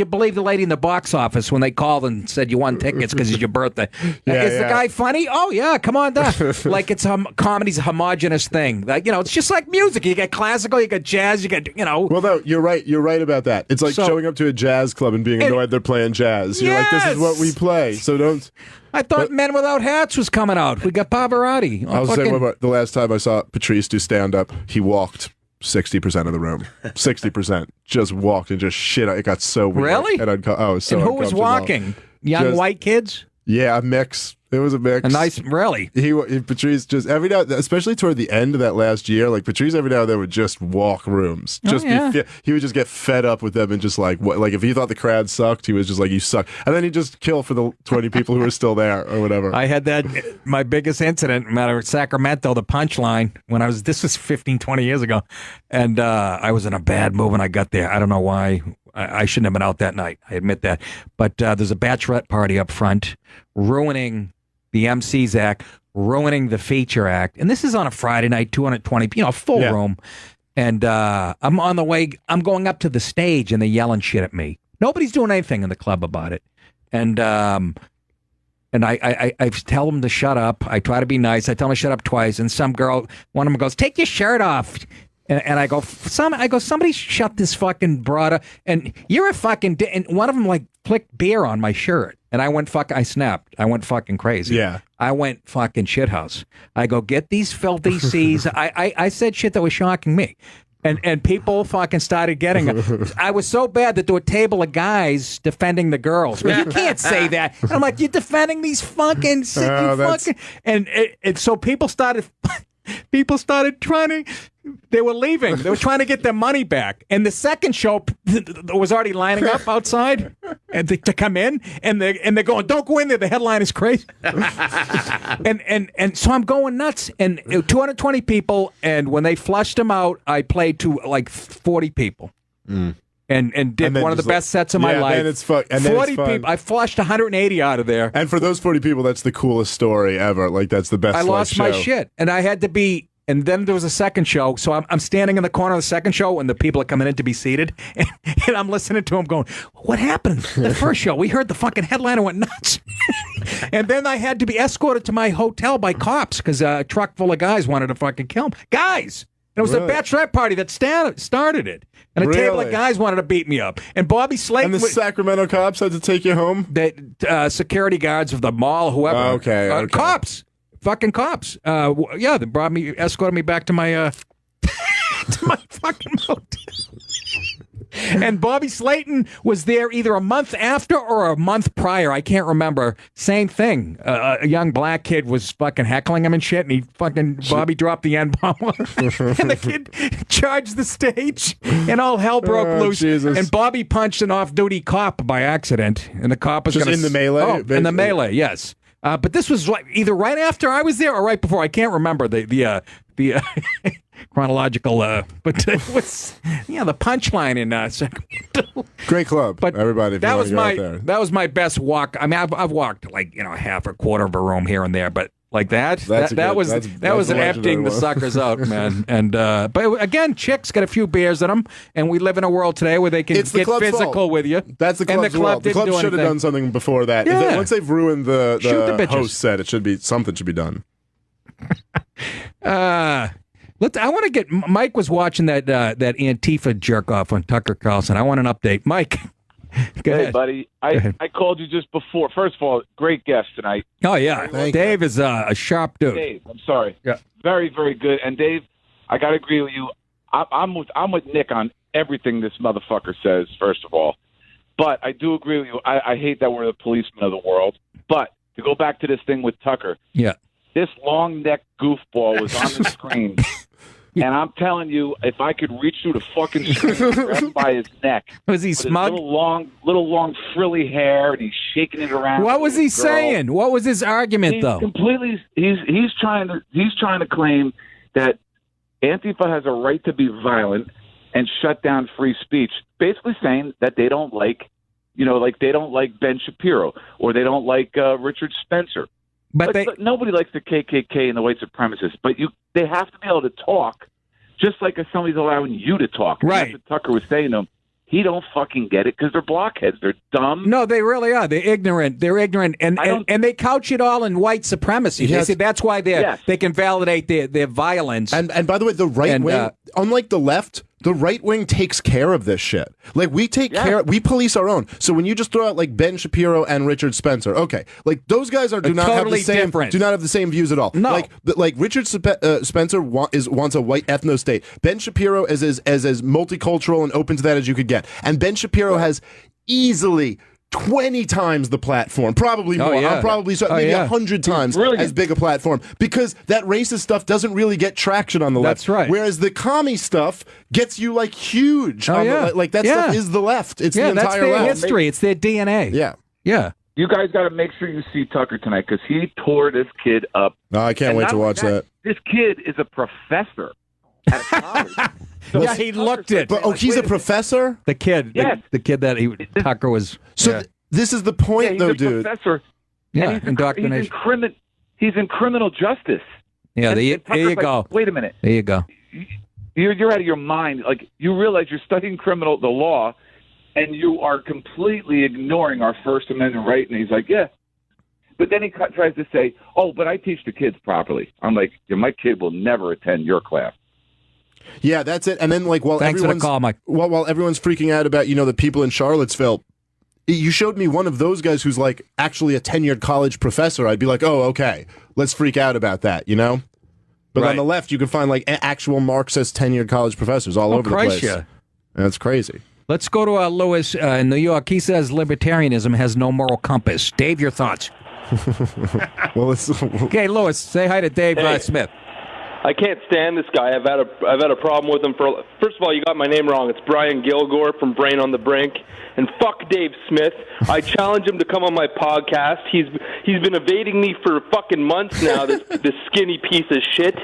believe the lady in the box office when they called and said you won tickets because it's your birthday? Is the guy funny? Oh, yeah, come on down. Like it's comedy's a homogenous thing. Like, it's just like music. You get classical, you get jazz, you get, Well, no, you're right. You're right about that. It's like showing up to a jazz club and being annoyed they're playing jazz. You're like, this is what we play, so don't. I thought Men Without Hats was coming out. We got Pavarotti. I was saying the last time I saw Patrice do stand up, he walked 60% of the room. 60% just walked and just shit. It got so weird. Really? And it was so And who was uncomfortable. walking? Young white kids? Yeah, a mix. It was a mix. A nice, really. Patrice just every now, especially toward the end of that last year, like Patrice every now and then would just walk rooms. Just he would just get fed up with them and just like if he thought the crowd sucked, he was just like, you suck, and then he'd just kill for the 20 people who were still there or whatever. I had that my biggest incident matter of Sacramento, the Punchline, when this was 15, 20 years ago, and I was in a bad mood when I got there. I don't know why. I shouldn't have been out that night. I admit that. But there's a bachelorette party up front, ruining the MC's act, ruining the feature act. And this is on a Friday night, 220, full room. And I'm on the way. I'm going up to the stage, and they're yelling shit at me. Nobody's doing anything in the club about it. And I tell them to shut up. I try to be nice. I tell them to shut up twice. And some girl, one of them goes, "Take your shirt off." And I go, somebody shut this fucking broad up. And you're a fucking, and one of them like flicked beer on my shirt. And I snapped. I went fucking crazy. Yeah. I went fucking shithouse. I go, get these filthy C's. I said shit that was shocking me. And people fucking started getting it. I was so bad that there were a table of guys defending the girls. Well, you can't say that. And I'm like, you're defending these fucking, and so people started trying to, they were leaving. They were trying to get their money back. And the second show was already lining up outside and to come in. And they're going, don't go in there. The headline is crazy. and so I'm going nuts. And 220 people. And when they flushed them out, I played to like 40 people. And did one of the best sets of my life. Then it's fun. And 40 people. I flushed 180 out of there. And for those 40 people, that's the coolest story ever. Like that's the best. I lost my shit, and I had to be. And then there was a second show, so I'm standing in the corner of the second show, and the people are coming in to be seated, and I'm listening to them going, "What happened? The first show, we heard the fucking headliner went nuts." And then I had to be escorted to my hotel by cops because a truck full of guys wanted to fucking kill him. Guys. It was a bachelorette party that started it. And a table of guys wanted to beat me up. And Bobby Slayton... And the Sacramento cops had to take you home? The security guards of the mall, whoever. Okay. Cops. Fucking cops. They escorted me back to my to my fucking motel. And Bobby Slayton was there either a month after or a month prior. I can't remember. Same thing. A young black kid was fucking heckling him and shit, and Bobby dropped the N-bomb on him. And the kid charged the stage, and all hell broke loose. Jesus. And Bobby punched an off-duty cop by accident, and the cop was just gonna in the melee? Oh, in the melee, yes. But this was either right after I was there or right before. I can't remember the chronological. But it was the Punchline in Sacramento. Great club, but everybody. That was my best walk. I mean, I've walked like half a quarter of a room here and there, but like that. That's That was that's an a emptying the legendary one. suckers out, man. And but again, chicks got a few beers in them, and we live in a world today where they can It's the get club's physical fault. with you. That's the And club's the club fault. The didn't club do should have anything. done something before that. Yeah. Once they've ruined Shoot the the bitches. host set, something should be done. I want to get. Mike was watching that Antifa jerk off on Tucker Carlson. I want an update, Mike. Go Hey, ahead. buddy. Go ahead. I called you just before. First of all, great guest tonight. Oh yeah, Dave is a sharp dude. Dave, I'm sorry. Yeah. Very, very good. And Dave, I got to agree with you. I'm with Nick on everything this motherfucker says, first of all. But I do agree with you. I hate that we're the policemen of the world. But to go back to this thing with Tucker, Yeah. this long-necked goofball was on the screen. And I'm telling you, if I could reach through the fucking screen and grab him by his neck. Was he with his smug? little long frilly hair, and he's shaking it around. What was he with the girl. saying? What was his argument, He's though? completely. He's trying to claim that Antifa has a right to be violent and shut down free speech. Basically saying that they don't like, they don't like Ben Shapiro or they don't like Richard Spencer. But nobody likes the KKK and the white supremacists. But they have to be able to talk, just like if somebody's allowing you to talk. And Right. that's what Tucker was saying to him. He don't fucking get it because they're blockheads. They're dumb. No, they really are. They're ignorant. They're ignorant, and they couch it all in white supremacy. They Yes. say that's why they can validate their violence. And by the way, the right wing, unlike the left, the right wing takes care of this shit. Like we take care, we police our own. So when you just throw out like Ben Shapiro and Richard Spencer, okay, like those guys do not have the same different. do not have the same views at all. No. like Richard Spencer wants a white ethno state. Ben Shapiro is as multicultural and open to that as you could get. And Ben Shapiro has easily 20 times the platform, probably more. yeah. I'm probably maybe 100 times as big a platform because that racist stuff doesn't really get traction on the left. That's right. Whereas the commie stuff gets you like huge. Oh, on yeah. the, like that Yeah. stuff is the left. It's the entire that's their left. history. It's their DNA. Yeah. Yeah. You guys got to make sure you see Tucker tonight because he tore this kid up. No, I can't And wait not to only watch that. This kid is a professor at college. Yeah, he looked it. But he's a professor? The kid. Yes. The kid that Tucker was. So this is the point, he's though, a dude. professor. Yeah, and indoctrination. He's in criminal justice. Yeah, And there you Tucker's like, go. Wait a minute. There you go. You're out of your mind. Like you realize you're studying the law, and you are completely ignoring our First Amendment right. And he's like, yeah. But then he tries to say, oh, but I teach the kids properly. I'm like, my kid will never attend your class. Yeah, that's it. And then like while Thanks for the everyone's call, Mike. while everyone's freaking out about the people in Charlottesville, you showed me one of those guys who's like actually a tenured college professor. I'd be like, oh, okay, let's freak out about that, But on the left, you can find like actual Marxist tenured college professors all over the Christ, place. yeah. That's crazy. Let's go to Lewis in New York. He says libertarianism has no moral compass. Dave, your thoughts? Well, okay, Lewis, say hi to Dave Smith. I can't stand this guy. I've had a problem with him for. First of all, you got my name wrong. It's Brian Gilgore from Brain on the Brink. And fuck Dave Smith. I challenge him to come on my podcast. He's been evading me for fucking months now. This skinny piece of shit.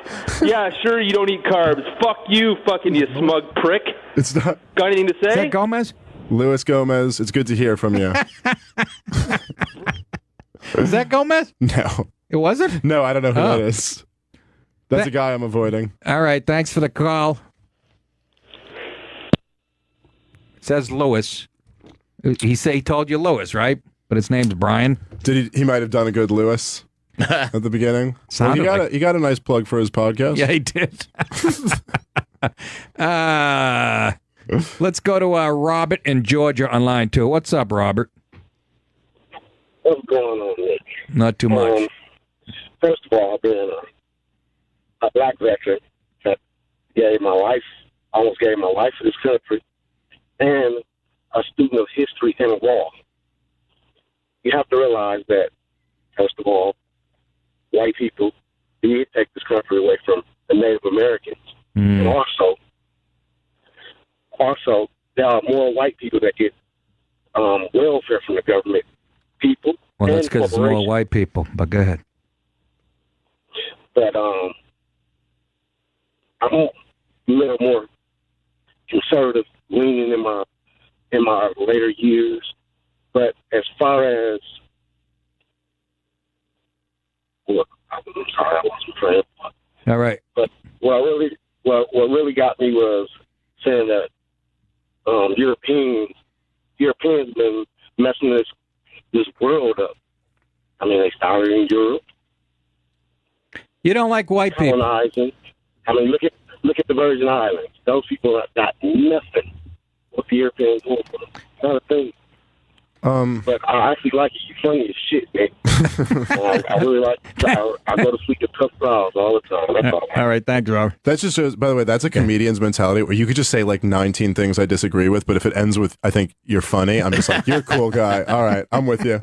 Yeah, sure you don't eat carbs. Fuck you, fucking you smug prick. It's not. Got anything to say? Is that Gomez? Louis Gomez, it's good to hear from you. Is that Gomez? No. It wasn't? No, I don't know who Oh. that is. That's a guy I'm avoiding. All right, thanks for the call. It says Lewis. He told you Lewis, right? But his name's Brian. Did he might have done a good Lewis at the beginning. Sounded like- he got a nice plug for his podcast. Yeah, he did. Let's go to Robert in Georgia on line 2. What's up, Robert? What's going on, Nick? Not too much. First of all, being a black veteran that almost gave my life for this country, and a student of history and law, you have to realize that, first of all, white people did take this country away from the Native Americans. And also, there are more white people that get welfare from the government. People. Well, that's and because it's more corporations. white people, but go ahead. But I'm a little more conservative leaning in my later years. But as far as I'm sorry, I lost my train of thought. All right. But what really got me was saying that Europeans been messing this world up. I mean, they started in Europe. You don't like white people. Colonizing. I mean, look at the Virgin Islands. Those people have got nothing with the Europeans want for them. Not a thing. But I actually like it. You're funny as shit, man. I really like. I go to sleep with tough crowds all the time. That's all. All right, thanks, Rob. That's just shows, by the way, that's a comedian's mentality where you could just say like 19 things I disagree with, but if it ends with I think you're funny, I'm just like, you're a cool guy. All right, I'm with you.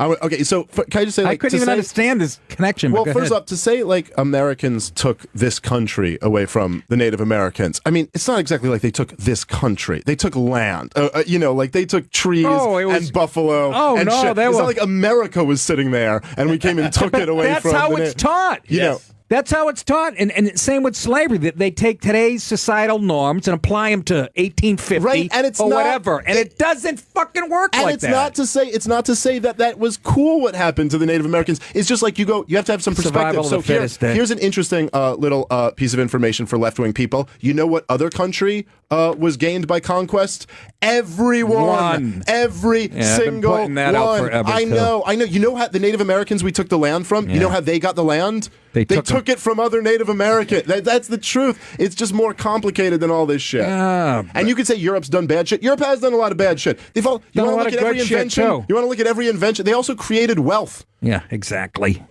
Okay, so can I just say, like, I couldn't even understand this connection. Well, but first up, to say like Americans took this country away from the Native Americans. I mean, it's not exactly like they took this country. They took land. Like they took trees and buffalo. Oh, and no, shit. they It's were- not like America was sitting there and we came and took it away That's from. how the it's taught. You know. That's how it's taught. And same with slavery. That they take today's societal norms and apply them to 1850 Right, and it's or not- whatever. And it doesn't fucking work And like it's that. not to say that that was cool what happened to the Native Americans. It's just like you have to have some perspective. Survival of So the fittest, eh? here's an interesting little piece of information for left-wing people. You know what other country was gained by conquest? Everyone. Every Yeah, I've been single putting that out one. forever, I too. know. You know how the Native Americans we took the land from? You Yeah. know how they got the land? They took it from other Native Americans. That's the truth. It's just more complicated than all this shit. And you could say Europe's done bad shit. Europe has done a lot of bad shit. You Done want a to lot look of at every good shit, invention? too. You want to look at every invention? They also created wealth. Yeah, exactly.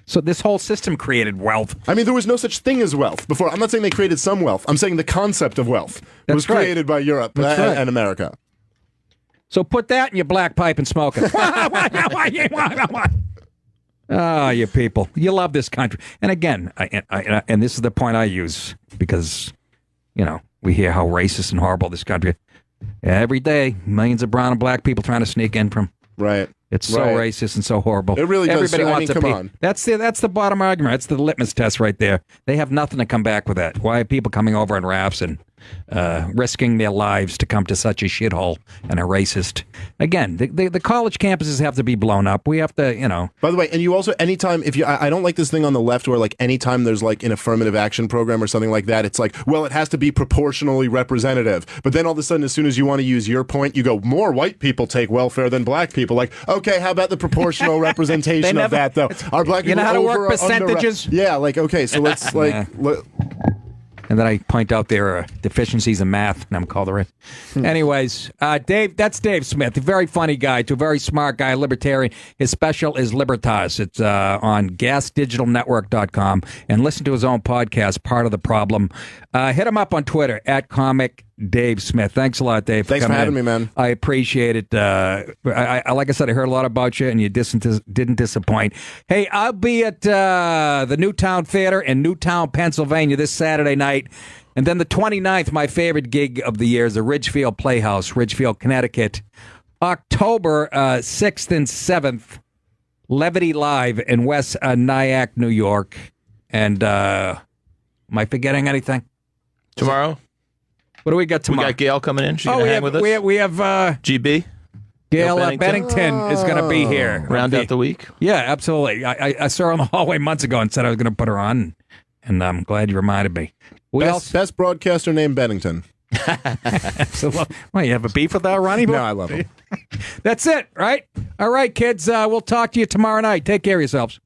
So this whole system created wealth. I mean, there was no such thing as wealth before. I'm not saying they created some wealth. I'm saying the concept of wealth was right. created by Europe That's right. and America. So put that in your black pipe and smoke it. Ah, you people. You love this country. And again, and this is the point I use because, we hear how racist and horrible this country is. Every day, millions of brown and black people trying to sneak in from. Right. It's so Right. racist and so horrible. It really does. Everybody I mean, wants to come be. on. That's the bottom argument. That's the litmus test right there. They have nothing to come back with that. Why are people coming over in rafts and risking their lives to come to such a shithole and a racist? Again, the college campuses have to be blown up. We have to, By the way, and you also, anytime, I don't like this thing on the left where like anytime there's like an affirmative action program or something like that, it's like, well, it has to be proportionally representative. But then all of a sudden, as soon as you want to use your point, you go, more white people take welfare than black people. Like, okay, how about the proportional representation of that though? Are black people You know how to over work or under- percentages? Yeah, like, okay, so let's like... Yeah. And then I point out their deficiencies in math, and I'm called the rest. Anyways, Dave, that's Dave Smith, a very funny guy, to a very smart guy, libertarian. His special is Libertas. It's on gasdigitalnetwork.com. And listen to his own podcast, Part of the Problem. Hit him up on Twitter, @Comic Dave Smith. Thanks a lot, Dave. Thanks for coming having in. me, man. I appreciate it. Like I said, I heard a lot about you, and you didn't disappoint. Hey, I'll be at the Newtown Theater in Newtown, Pennsylvania this Saturday night. And then the 29th, my favorite gig of the year is the Ridgefield Playhouse, Ridgefield, Connecticut. October 6th and 7th, Levity Live in West Nyack, New York. And am I forgetting anything? Tomorrow? What do we got tomorrow? We got Gail coming in. She's going to hang with us. We have GB. Gail Bennington is going to be here. Round out the week. Yeah, absolutely. I saw her in the hallway months ago and said I was going to put her on, and I'm glad you reminded me. Best broadcaster named Bennington. Absolutely. Well, you have a beef with that, Ronnie? No, I love him. That's it, right? All right, kids. We'll talk to you tomorrow night. Take care of yourselves.